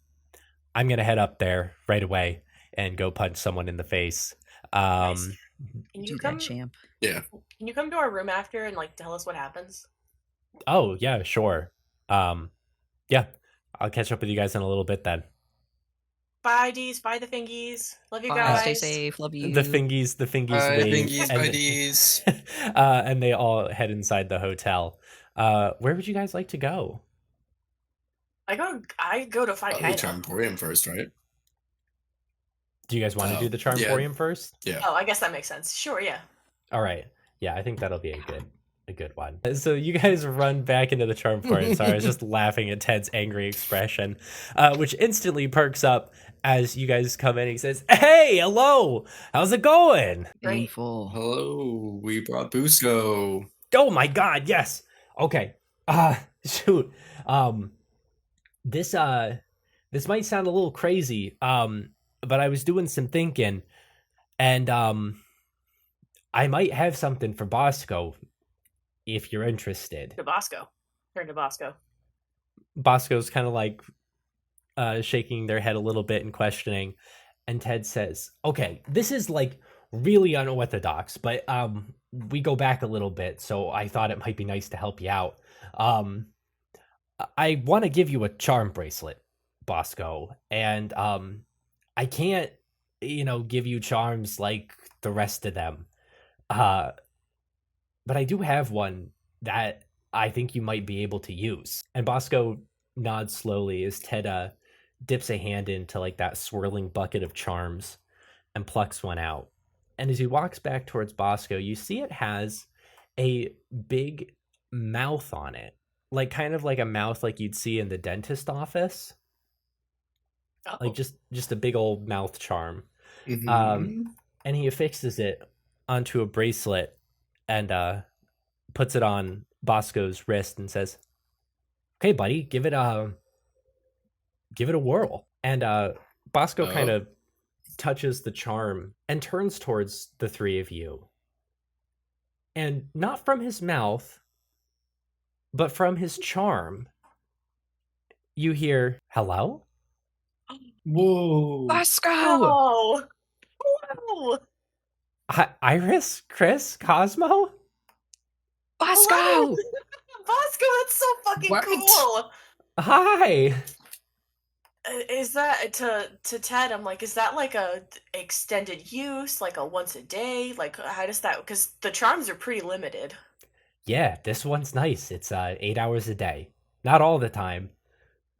gonna head up there right away and go punch someone in the face." Nice. Can you Do come, that, champ. Yeah. Can you come to our room after and tell us what happens? Oh yeah, sure. Yeah, I'll catch up with you guys in a little bit then. Bye, Dees. Bye, the Fingies. Love you Bye, guys. stay safe. Love you. The Fingies leave, Fingies, and, buddies. and they all head inside the hotel. Where would you guys like to go? I go to find The Hannah. Charmporium first, right? Do you guys want to do the Charmporium first? Yeah. Oh, I guess that makes sense. Sure, yeah. All right. Yeah, I think that'll be a good one. So you guys run back into the Charmporium. Sorry, I was just laughing at Ted's angry expression, which instantly perks up as you guys come in. He says, "Hey, hello. How's it going?" Great. Painful. Hello, we brought Bosco. Oh my god, yes. Okay. Shoot. This might sound a little crazy. But I was doing some thinking, and I might have something for Bosco if you're interested. To Bosco. Turn to Bosco. Bosco's kind of like shaking their head a little bit and questioning, and Ted says, "Okay, this is like really unorthodox, but we go back a little bit, so I thought it might be nice to help you out. I want to give you a charm bracelet, Bosco, and I can't, give you charms like the rest of them. Uh, but I do have one that I think you might be able to use." And Bosco nods slowly as Ted dips a hand into like that swirling bucket of charms and plucks one out. And as he walks back towards Bosco, you see it has a big mouth on it, like kind of like a mouth like you'd see in the dentist office, like just a big old mouth charm. Mhm. And he affixes it onto a bracelet and puts it on Bosco's wrist and says, "Okay, buddy, give it a whirl." And Bosco Oh. kind of touches the charm and turns towards the three of you. And not from his mouth, but from his charm, you hear, "Hello?" Whoa. Bosco! Oh! Whoa! Iris, Chrys, Cosmo? Bosco! Hello? Bosco, that's so fucking What? cool! Hi! Is that to Ted? I'm like, is that like a extended use, like a once a day? Like, how does that? Because the charms are pretty limited. Yeah, this one's nice. It's 8 hours a day. Not all the time,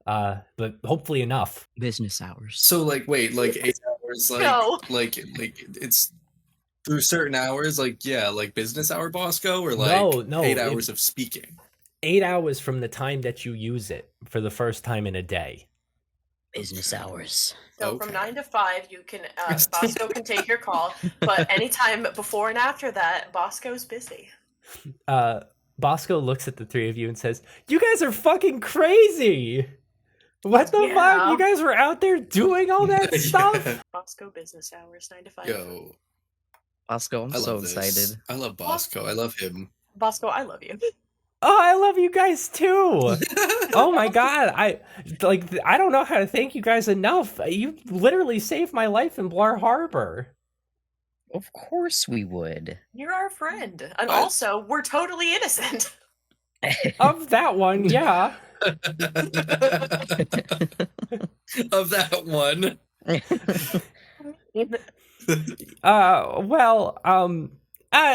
but hopefully enough. Business hours. So like, wait, like 8 hours, like, No. like it's through certain hours, like like business hour Bosco, or like No, 8 hours of speaking. 8 hours from the time that you use it for the first time in a day. Business hours. So Okay. from 9 to 5, you can Bosco can take your call, but anytime before and after that, Bosco's busy. Bosco looks at the three of you and says, "You guys are fucking crazy! What the Yeah. fuck? You guys were out there doing all that stuff?" Yeah. Bosco business hours, 9 to 5. Yo, Bosco, I'm I so love this. excited. I love Bosco. I love him. Bosco, I love you. Oh, I love you guys too. Oh my god, I don't know how to thank you guys enough. You literally saved my life in Blar Harbor. Of course we would. You're our friend. And What? also, we're totally innocent. Of that one, yeah. Of that one.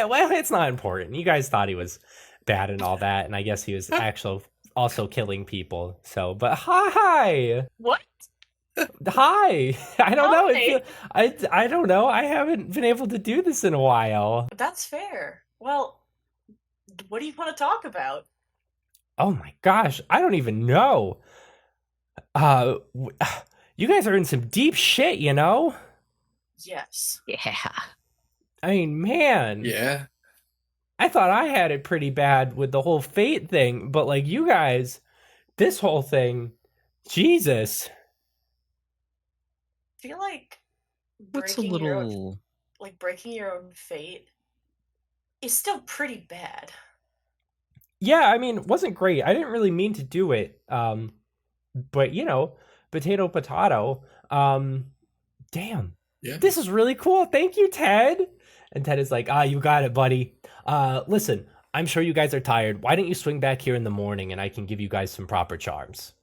Well, it's not important. You guys thought he was bad and all that, and I guess he was actually also killing people. So, but hi. What? Hi. I don't know. Hi. I don't know. I haven't been able to do this in a while. That's fair. Well, what do you want to talk about? Oh my gosh, I don't even know. You guys are in some deep shit, you know? Yes. Yeah. I mean, man. Yeah. I thought I had it pretty bad with the whole fate thing, but like you guys, this whole thing, Jesus. I feel like What's a breaking your own fate is still pretty bad. Yeah, I mean, it wasn't great. I didn't really mean to do it. But potato potato. Damn. Yeah. This is really cool. Thank you, Ted. And Ted is like, you got it, buddy. Listen, I'm sure you guys are tired. Why don't you swing back here in the morning and I can give you guys some proper charms?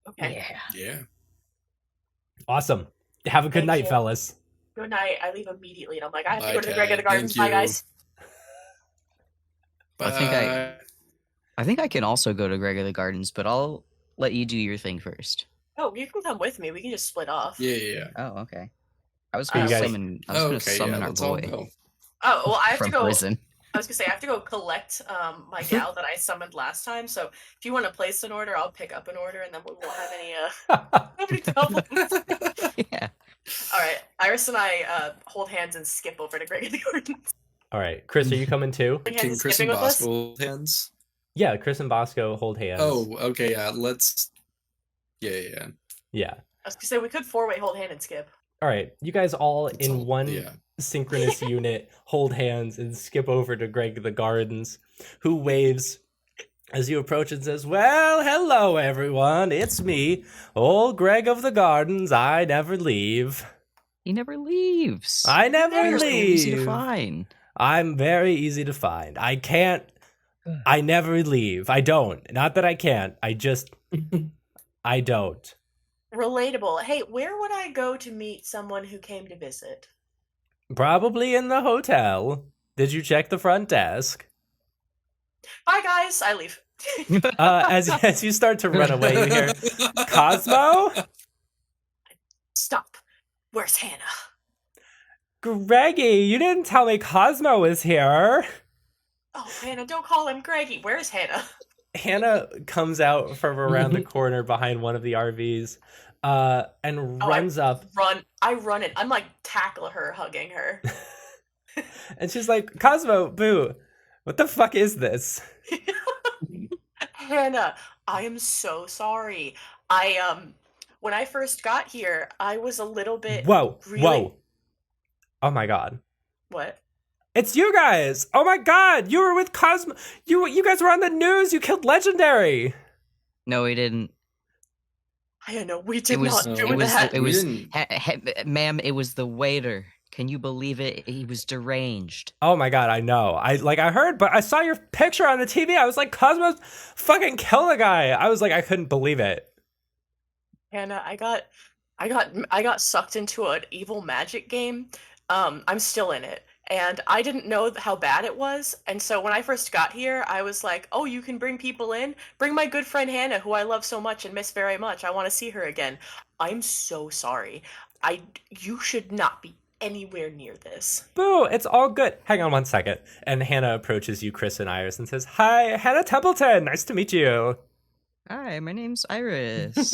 Okay. Yeah. Awesome. Have a good Thank night, you. fellas. Good night. I leave immediately, and I'm like, I have to Bye, go to the Greg of the Ted. Gardens. Thank Bye, guys. I think I can also go to Greg of the Gardens, but I'll let you do your thing first. Oh, you can come with me. We can just split off. Yeah. Oh, okay. I was You going to guys- summon. I was going to summon our let's all boy go. Oh, well, I have from to go. prison. I was gonna say I have to go collect my gal that I summoned last time. So if you want to place an order, I'll pick up an order, and then we won't have any problems. Yeah. All right, Iris and I hold hands and skip over to Greg of the Gardens. All right, Chrys, are you coming too? Holding hands Can and Chris skipping and with us? Bosco hold hands? Yeah, Chrys and Bosco hold hands. Oh, okay, yeah. Let's. Yeah. Yeah. I was gonna say we could 4-way hold hand and skip. All right, you guys all Let's in all- one yeah. synchronous unit hold hands and skip over to Greg the Gardens, who waves as you approach and says, "Well, hello everyone, it's me, old Greg of the Gardens. I never leave. He never leaves. I never never You're so easy to leave. find. I'm very easy to find. I never leave. I don't. Not that I can't. I don't. Relatable. Hey, where would I go to meet someone who came to visit? Probably in the hotel. Did you check the front desk?" Bye, guys. I leave. As you start to run away, you hear, "Cosmo? Stop. Where's Hannah? Greggy, you didn't tell me Cosmo was here." Oh, Hannah, don't call him Greggy. Where's Hannah? Hannah comes out from around the corner behind one of the RVs and runs up. I run it. I'm like tackle her, hugging her. And she's like, "Cosmo, boo, what the fuck is this?" Hannah, I am so sorry. When I first got here, I was a little bit Whoa. Oh my god. What? It's you guys! Oh my god! You were with Cosmo! You guys were on the news! You killed Legendary! No, he didn't. Hannah, we did was- not it do was- that. it was- We didn't. Ma'am, it was the waiter. Can you believe it? He was deranged. Oh my god, I know. I heard, but I saw your picture on the TV. I was like, Cosmo's fucking killed a guy. I was like, I couldn't believe it. Hannah, I got sucked into an evil magic game. I'm still in it. And I didn't know how bad it was. And so when I first got here, I was like, oh, you can bring people in? Bring my good friend Hannah, who I love so much and miss very much. I want to see her again. I'm so sorry. You should not be anywhere near this. Boo, it's all good. Hang on one second. And Hannah approaches you, Chrys and Iris, and says, "Hi, Hannah Templeton. Nice to meet you." Hi, my name's Iris.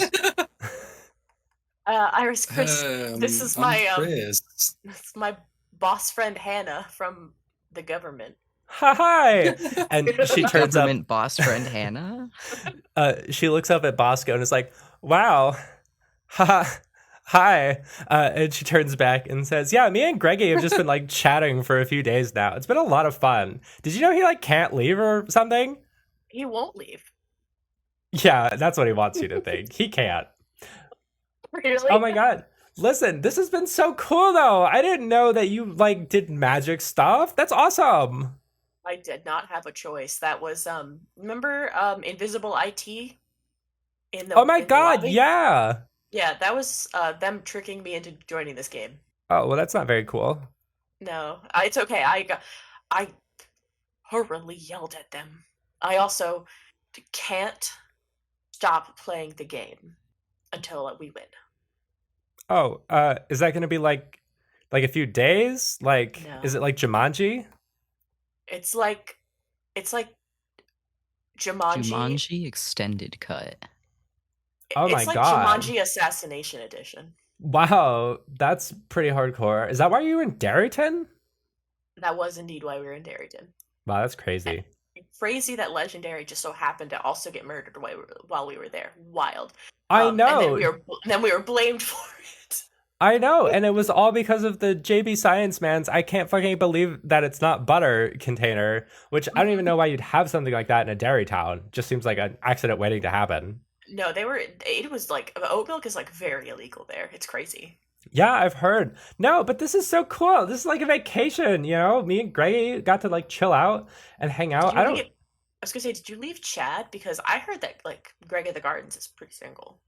Iris, Chris, this is I'm my Chris. it's my boss friend Hannah from the government. Hi. And she turns up. Government boss friend Hannah. She looks up at Bosco and is like, "Wow. Haha. Hi." And she turns back and says, "Yeah, me and Greggy have just been like chatting for a few days now. It's been a lot of fun. Did you know he like can't leave or something?" He won't leave. Yeah, that's what he wants you to think. He can't. Really? Oh my god. Listen, this has been so cool though. I didn't know that you like did magic stuff. That's awesome. I did not have a choice. That was remember Invisible IT in the Oh my in the god, lobby? yeah. Yeah, that was them tricking me into joining this game. Oh, well that's not very cool. No, it's okay. I horribly yelled at them. I also can't stop playing the game until we win. Oh, is that gonna be like a few days? Like No. is it like Jumanji? It's like Jumanji. Jumanji extended cut. Oh my it's like God. Jumanji Assassination Edition. Wow, that's pretty hardcore. Is that why you were in Dairyton? That was indeed why we were in Dairyton. Wow, that's crazy. Crazy that Legendary just so happened to also get murdered while we were there. Wild. I And know. then we were blamed for it. I know, and it was all because of the JB Science Man's I can't fucking believe that it's not butter container, which I don't even know why you'd have something like that in a dairy town. Just seems like an accident waiting to happen. No, it was like oat milk is like very illegal there. It's crazy. Yeah, I've heard. No, but this is so cool. This is like a vacation, you know? Me and Gray got to like chill out and hang out. I was gonna say, did you leave Chad? Because I heard that like Greg of the Gardens is pretty single.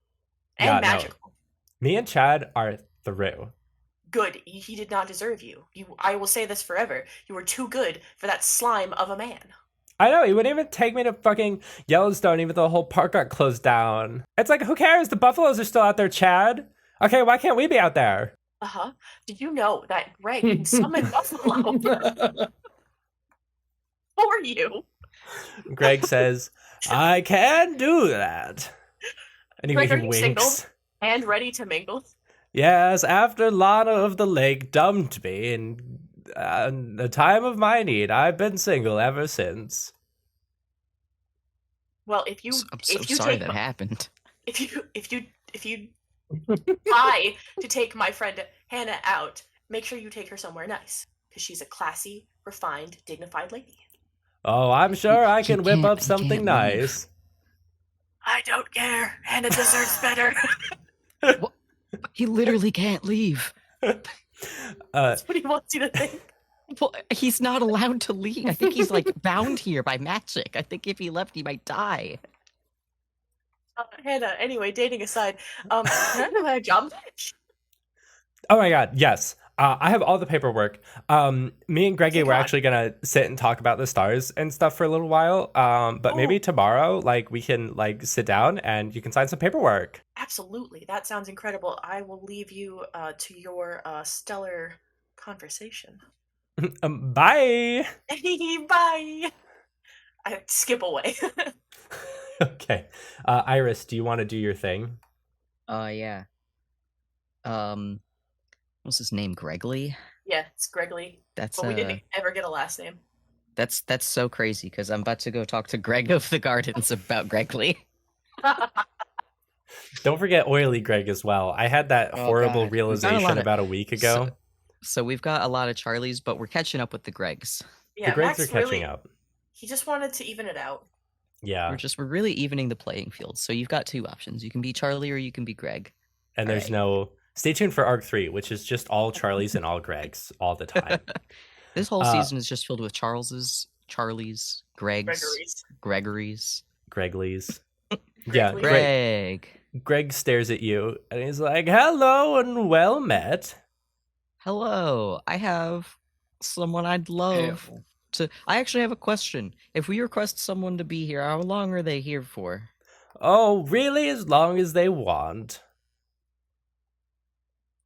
And Yeah, no. magical. Me and Chad are through. Good. He did not deserve you. I will say this forever. You were too good for that slime of a man. I know, he wouldn't even take me to fucking Yellowstone even though the whole park got closed down. It's like, who cares? The buffaloes are still out there, Chad. Okay, why can't we be out there? Uh-huh. Did you know that Greg can summon buffalo for you? Greg says, "I can do that." And Greg, are he you winks. single? And ready to mingle? Yes, after Lana of the Lake dumped me in the time of my need, I've been single ever since. Well, if you I'm so if you sorry take that my- happened. if you try to take my friend Hannah out, make sure you take her somewhere nice because she's a classy, refined, dignified lady. Oh, I'm sure I He can whip can't- up he something can't leave. nice. I don't care. Hannah deserves better. He literally can't leave. That's what he wants you to think. Well, he's not allowed to leave. I think he's like bound here by magic. I think if he left, he might die. Hannah, anyway, dating aside, can I do my job? Oh my god, yes. I have all the paperwork. Me and Greggy Thank were God. actually gonna sit and talk about the stars and stuff for a little while. But maybe Oh. tomorrow, like, we can like sit down and you can sign some paperwork. Absolutely. That sounds incredible. I will leave you to your stellar conversation. Bye. Bye. I skip away. Okay. Iris, do you want to do your thing? Yeah. What's his name? Gregley? Yeah, it's Gregley. That's But we didn't ever get a last name. that's so crazy because I'm about to go talk to Greg of the Gardens about Gregley. Don't forget Oily Greg as well. I had that Oh, horrible God. We've got a realization lot of- about a week ago. So we've got a lot of Charlies, but we're catching up with the Gregs. Yeah, The Gregs Max are catching really, up. he just wanted to even it out. Yeah. We're really evening the playing field. So you've got two options. You can be Charlie or you can be Greg. And there's Alright. no. Stay tuned for Arc 3, which is just all Charlies and all Gregs all the time. This whole season is just filled with Charleses, Charlies, Gregs, Gregory's. Gregories. Greglies. Yeah, Gregley. Greg. Greg stares at you and he's like, "Hello and well met." Hello. I have someone I'd love to. I actually have a question. If we request someone to be here, how long are they here for? Oh, really? As long as they want.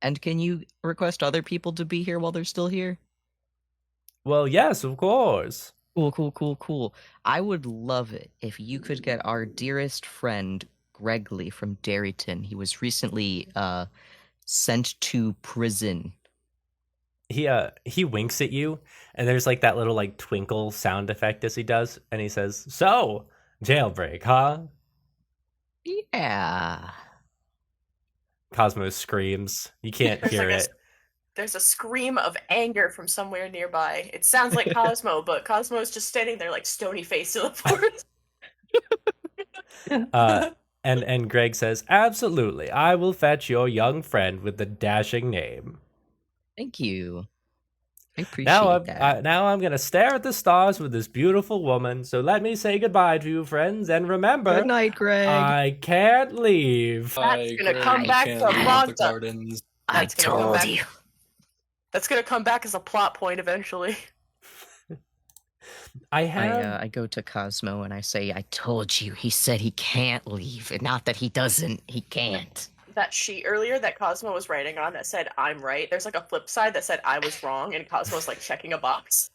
And can you request other people to be here while they're still here? Well, yes, of course. Cool. I would love it if you could get our dearest friend Gregley from Dairyton. He was recently sent to prison. He winks at you, and there's like that little like twinkle sound effect as he does, and he says, "So, jailbreak, huh?" Yeah. Cosmo screams. You can't There's hear like it. There's a scream of anger from somewhere nearby. It sounds like Cosmo, but Cosmo's just standing there like stony faced in the forest. And Greg says, "Absolutely, I will fetch your young friend with the dashing name." Thank you. I appreciate that. Now I'm gonna stare at the stars with this beautiful woman. So let me say goodbye to you, friends, and remember, Good night, Greg. I can't leave. That's gonna Greg, come back can't to leave the haunt us. gardens. I That's gonna come told back. you. That's gonna come back as a plot point eventually. I go to Cosmo and I say, I told you. He said he can't leave. And not that he doesn't, he can't. That sheet earlier that Cosmo was writing on that said "I'm right." There's like a flip side that said "I was wrong," and Cosmo's like checking a box.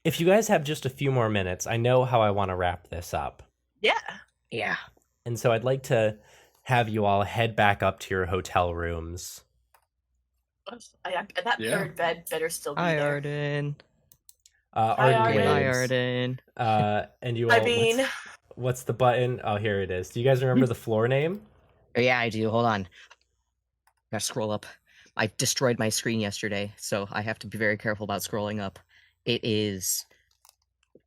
If you guys have just a few more minutes, I know how I want to wrap this up. Yeah. And so I'd like to have you all head back up to your hotel rooms. That Yeah. third bed better still be Hi, there. Arden. Arden Arden. Hi, waves. Arden. And you all, I mean, what's the button? Oh, here it is. Do you guys remember the floor name? Oh, yeah, I do. Hold on. Gotta scroll up. I destroyed my screen yesterday, so I have to be very careful about scrolling up. It is...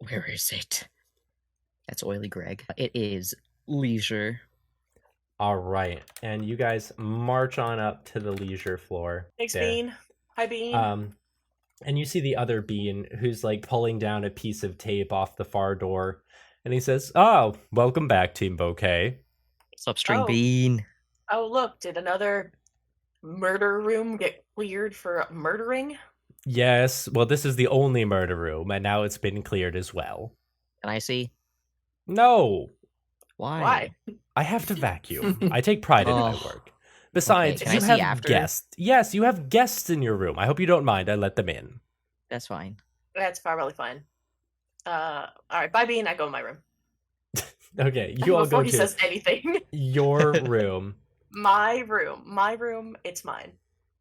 Where is it? That's Oily Greg. It is Leisure. All right. And you guys march on up to the leisure floor. thanks, there. Bean. Hi, Bean. And you see the other Bean who's like pulling down a piece of tape off the far door. And he says, "Oh, welcome back, Team Bouquet." What's up, String Oh. Bean? Oh, look, did another murder room get cleared for murdering? Yes, well, this is the only murder room, and now it's been cleared as well. Can I see? No, Why? I have to vacuum. I take pride in my Oh. work. Besides, Can I you see have after? guests. Yes, you have guests in your room. I hope you don't mind. I let them in. That's fine. That's probably fine. All right, bye, Bean. I go in my room. Okay, you all Before go he to says anything. your room. My room. It's mine.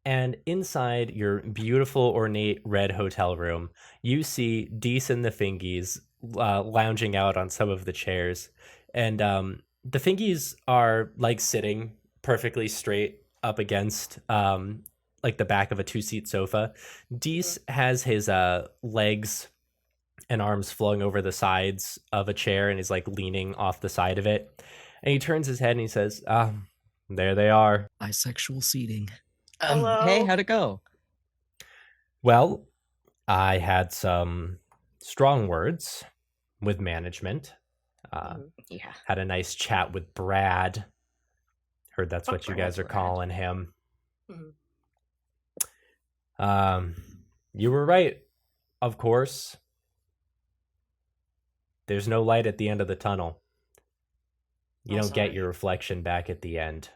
And inside your beautiful, ornate red hotel room, you see Dees and the Fingies lounging out on some of the chairs. And the Fingies are like sitting perfectly straight up against like the back of a two-seat sofa. Dees has his legs and arms flowing over the sides of a chair, and he's like leaning off the side of it. And he turns his head and he says, there they are. Bisexual seating. Hello. Hey, how'd it go? Well, I had some strong words with management. Yeah. Had a nice chat with Brad. Heard that's what you guys are Brad. calling him. Mhm. You were right, of course. There's no light at the end of the tunnel. You I'm don't get sorry. your reflection back at the end.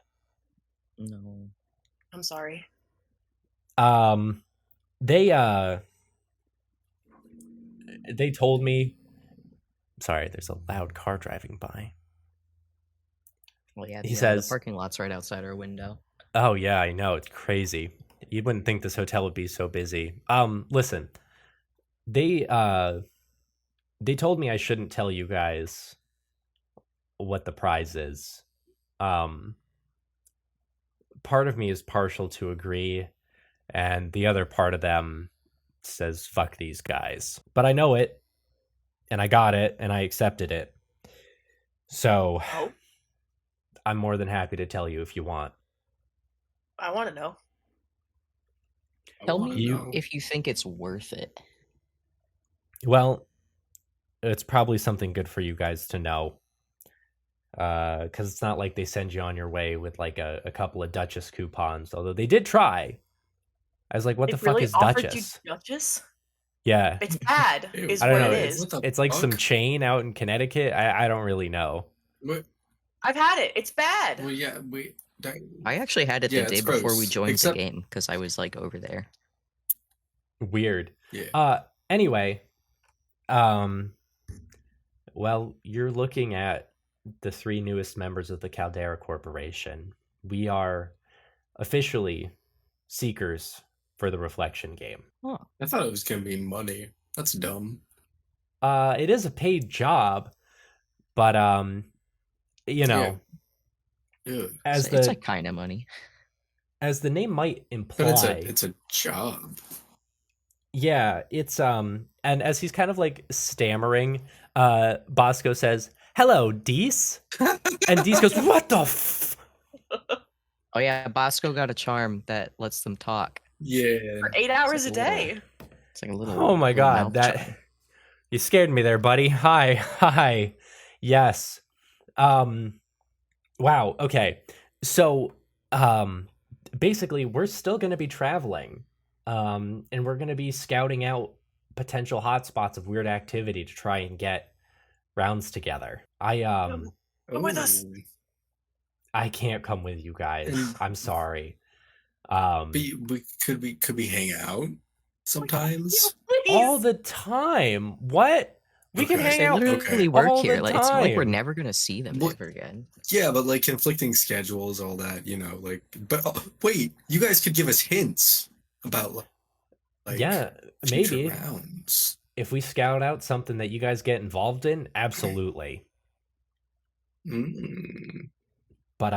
No. I'm sorry. They told me. Sorry, there's a loud car driving by. Well, yeah, He the says, parking lot's right outside our window. "Oh yeah, I know, it's crazy. You wouldn't think this hotel would be so busy." Listen, they told me I shouldn't tell you guys what the prize is. Part of me is partial to agree, and the other part of them says fuck these guys. But I know it, and I got it, and I accepted it. So Oh, I'm more than happy to tell you if you want. I want to know. Tell wanna me know. if you think it's worth it. Well, it's probably something good for you guys to know. Because it's not like they send you on your way with like a couple of Duchess coupons, although they did try. I was like, what They the fuck really is offered Duchess? you Duchess? Yeah. It's bad, Ew. is I don't what know. it is. What the It's like some fuck? chain out in Connecticut. I don't really know. What? I've had it. It's bad. Well, yeah, I actually had it Yeah, the day it's before we gross. joined Except- the game because I was like over there. Weird. Yeah. Anyway, well, you're looking at the 3 newest members of the Caldera Corporation. We are officially seekers for the reflection game. Oh, I thought it was gonna be money. That's dumb. It is a paid job, but you know, Yeah. as it's like kind of money. as the name might But imply, it's a job. yeah, it's and as he's kind of like stammering, Bosco says, "Hello, Dees," and Dees goes, "What the f?" Oh yeah, Bosco got a charm that lets them talk. Yeah. For 8 hours a like a little- day. It's like a little. Oh my little god, mouth that charm. you scared me there, buddy. Hi. Yes. Wow. Okay. So, basically, we're still going to be traveling, and we're going to be scouting out potential hotspots of weird activity to try and get rounds together. Come with us. Ooh. I can't come with you guys. And- I'm sorry. But could we hang out sometimes? All the time. What? We can Okay. hang They out. literally Okay. work all here. the Like, it's not like we're time. never gonna see them What- ever again. Yeah, but like conflicting schedules, all that, like. But wait, you guys could give us hints about like Yeah, future maybe. rounds. If we scout out something that you guys get involved in, absolutely. Mm. But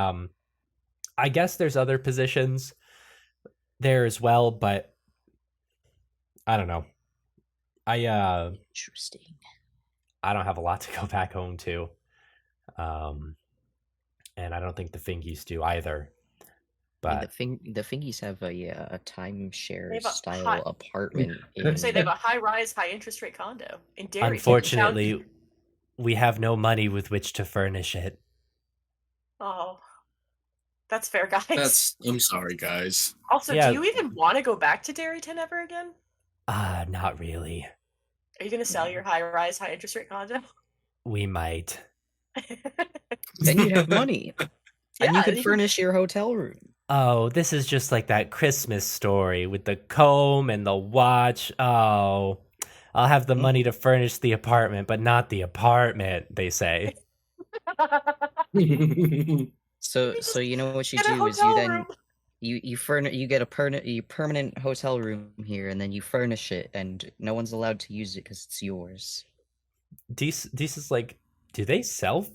I guess there's other positions there as well, but I don't know. Interesting. I don't have a lot to go back home to. And I don't think the Fingies do either. I But mean, the Fingies have a timeshare They have a style hot- apartment. Say they have a high-rise, high-interest rate condo in Dairyton. unfortunately, we have no money with which to furnish it. Oh, that's fair, guys. I'm sorry, guys. Also, Yeah. do you even want to go back to Dairyton ever again? Not really. Are you going to sell your high-rise, high-interest rate condo? We might. Then you'd have money, and you Yeah, could you- furnish your hotel room. Oh, this is just like that Christmas story with the comb and the watch. Oh, I'll have the money to furnish the apartment, but not the apartment, they say. So just you know what you Get a do is you hotel then room. you get a permanent hotel room here, and then you furnish it, and no one's allowed to use it because it's yours. This is like, do they sell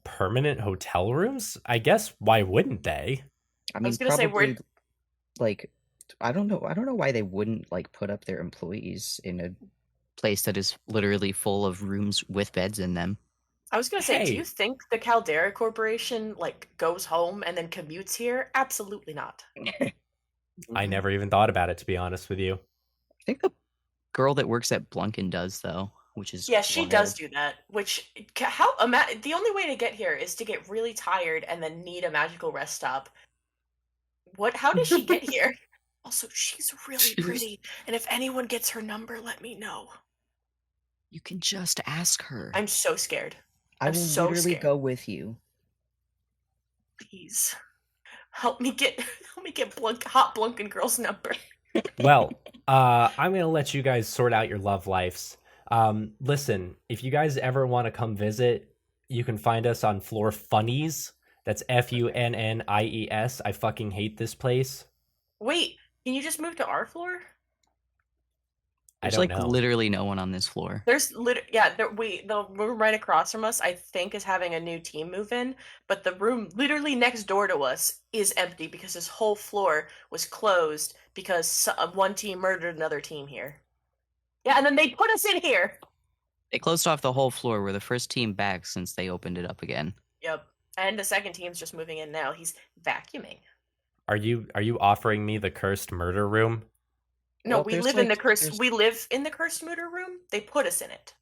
permanent hotel rooms? I guess why wouldn't they? I mean, was gonna say, probably, where- like, I don't know why they wouldn't like put up their employees in a place that is literally full of rooms with beds in them. I was gonna say, do Hey. you think the Caldera Corporation goes home and then commutes here? Absolutely not. I never even thought about it, to be honest with you. I think the girl that works at Blunken does, though, which is Yeah, she does wild. do that. Which the only way to get here is to get really tired and then need a magical rest stop. How does she get here? Also, she's really She just- pretty, and if anyone gets her number, let me know. You can just ask her. I'm so scared. I I'm will so literally scared. go with you. Please help me get hot Blunken girl's number. Well, I'm gonna let you guys sort out your love lives. Listen, if you guys ever want to come visit, you can find us on floor Funnies. That's Funnies. I fucking hate this place. Wait, can you just move to our floor? I There's don't like know. literally no one on this floor. There's the room right across from us, I think, is having a new team move in, but the room literally next door to us is empty because this whole floor was closed because one team murdered another team here. Yeah, and then they put us in here. They closed off the whole floor. We're the first team back since they opened it up again. Yep. And the second team's just moving in now. He's vacuuming. Are you offering me the cursed murder room? No, Well, we there's, live in like, the cursed. there's- We live in the cursed murder room. They put us in it.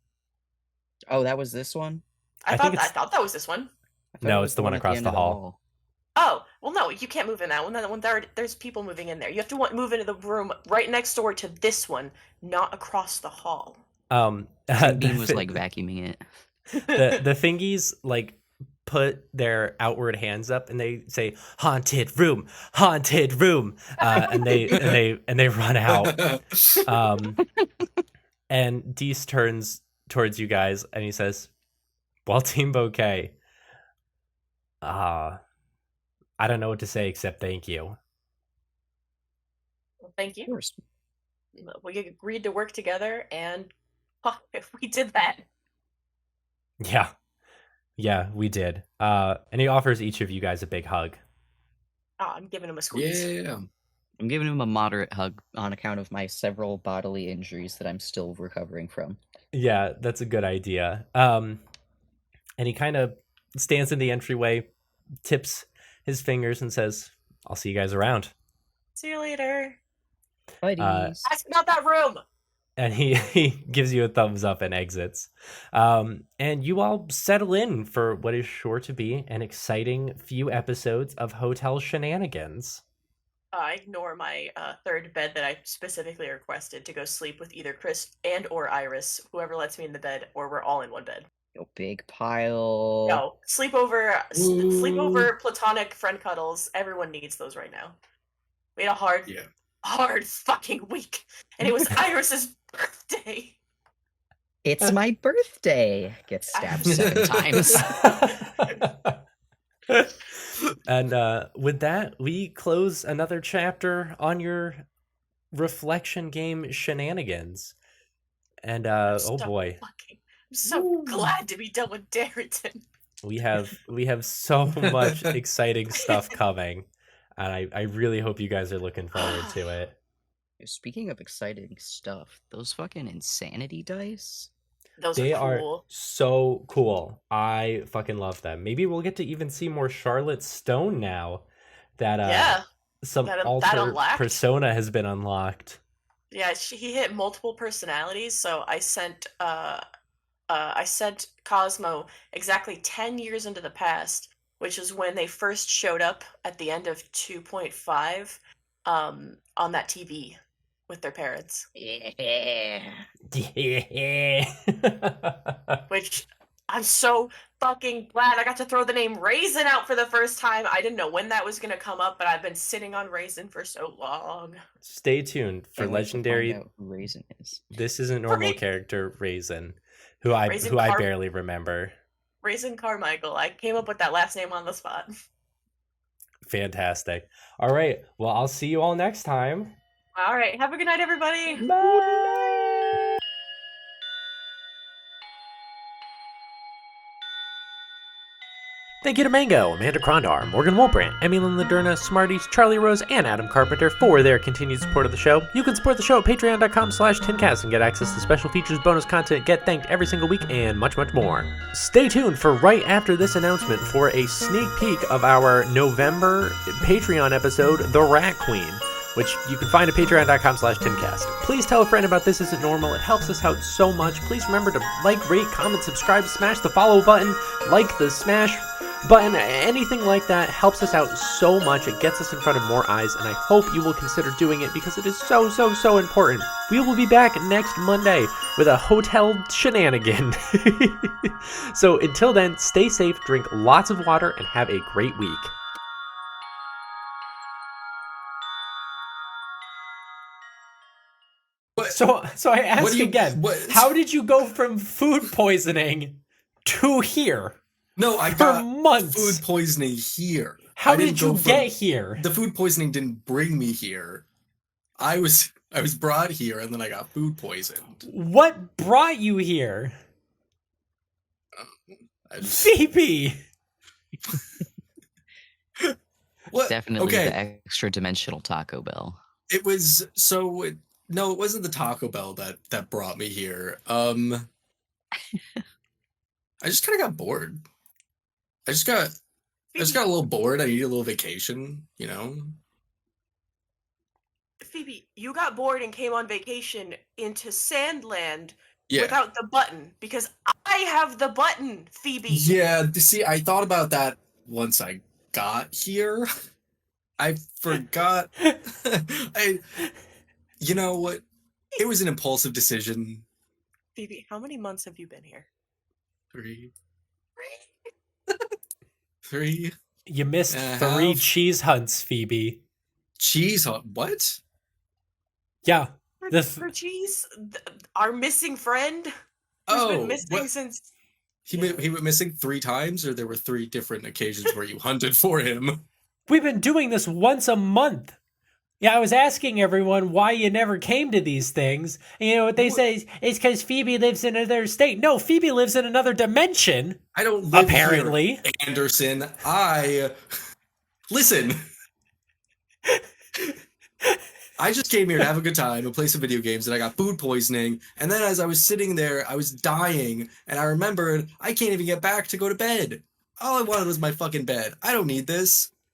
Oh, that was this one? I I think thought that was this one. I thought No, it was it's the one at across end the of hall. Oh, well, no, you can't move in that one. That one there's people moving in there. You have to move into the room right next door to this one, not across the hall. Bean The was thi- like vacuuming it. the thingies like put their outward hands up and they say haunted room, and they run out. And Dees turns towards you guys and he says, "Well, Team Bouquet, I don't know what to say except thank you." Well, thank Of you. course. We agreed to work together, and if we did that. Yeah, we did. And he offers each of you guys a big hug. Oh, I'm giving him a squeeze. Yeah. I'm giving him a moderate hug on account of my several bodily injuries that I'm still recovering from. Yeah, that's a good idea. And he kind of stands in the entryway, tips his fingers, and says, "I'll see you guys around." See you later. Buddies. That's not that room. And he gives you a thumbs up and exits. And you all settle in for what is sure to be an exciting few episodes of Hotel Shenanigans. I ignore my third bed that I specifically requested to go sleep with either Chrys and or Iris, whoever lets me in the bed, or we're all in one bed. Yo, big pile. No, sleepover, platonic friend cuddles. Everyone needs those right now. We had a hard fucking week, and it was Iris's birthday. It's my birthday. Get stabbed 7 times. And with that, we close another chapter on your reflection game Shenanigans. And oh boy, I'm so glad to be done with Dairyton. we have so much exciting stuff coming, and I really hope you guys are looking forward to it. Speaking of exciting stuff, those fucking insanity dice. They are are cool. so cool. I fucking love them. Maybe we'll get to even see more Charlotte Stone now that some that alter unlocked. persona has been unlocked. Yeah, he hit multiple personalities, so I sent Cosmo exactly 10 years into the past, which is when they first showed up at the end of 2.5 on that TV with their parents. Yeah. Which I'm so fucking glad I got to throw the name Raisin out for the first time. I didn't know when that was going to come up, but I've been sitting on Raisin for so long. Stay tuned for Can't wait to find legendary. out who Raisin is. This isn't normal me- character Raisin, who I barely remember. Raisin Carmichael. I came up with that last name on the spot. Fantastic. All right. Well, I'll see you all next time. All right. Have a good night, everybody. Bye. Thank you to Mango, Amanda Krondar, Morgan Wolbrandt, Emilyn Laderna, Smarties, Charlie Rose, and Adam Carpenter for their continued support of the show. You can support the show at patreon.com/tincast and get access to special features, bonus content, get thanked every single week, and much, much more. Stay tuned for right after this announcement for a sneak peek of our November Patreon episode, The Rat Queen, which you can find at patreon.com/tincast. Please tell a friend about This Isn't Normal. It helps us out so much. Please remember to like, rate, comment, subscribe, smash the follow button, like the smash button, anything like that helps us out so much. It gets us in front of more eyes, and I hope you will consider doing it because it is so, so, so important. We will be back next Monday with a hotel shenanigan. So until then, stay safe, drink lots of water, and have a great week. So I ask again, how did you go from food poisoning to here? No, I for got months. Food poisoning here. How did you get here? The food poisoning didn't bring me here. I was brought here, and then I got food poisoned. What brought you here? Phoebe! What? Definitely the extra dimensional Taco Bell. It was no, it wasn't the Taco Bell that brought me here. I just kind of got bored. I just got a little bored. I needed a little vacation, you know? Phoebe, you got bored and came on vacation into Sandland Yeah. without the button, because I have the button, Phoebe. Yeah, see, I thought about that once I got here. I forgot. You know what? It was an impulsive decision. Phoebe, how many months have you been here? 3. 3. You missed 3 cheese hunts, Phoebe. Cheese hunt? What? Yeah. For cheese? Our missing friend? Who's been missing since... He went missing 3 times, or there were 3 different occasions where you hunted for him? We've been doing this once a month. Yeah, I was asking everyone why you never came to these things. And you know what they say? It's because Phoebe lives in another state. No, Phoebe lives in another dimension. I don't live apparently. Here, Anderson. Listen. I just came here to have a good time and play some video games, and I got food poisoning. And then as I was sitting there, I was dying, and I remembered I can't even get back to go to bed. All I wanted was my fucking bed. I don't need this.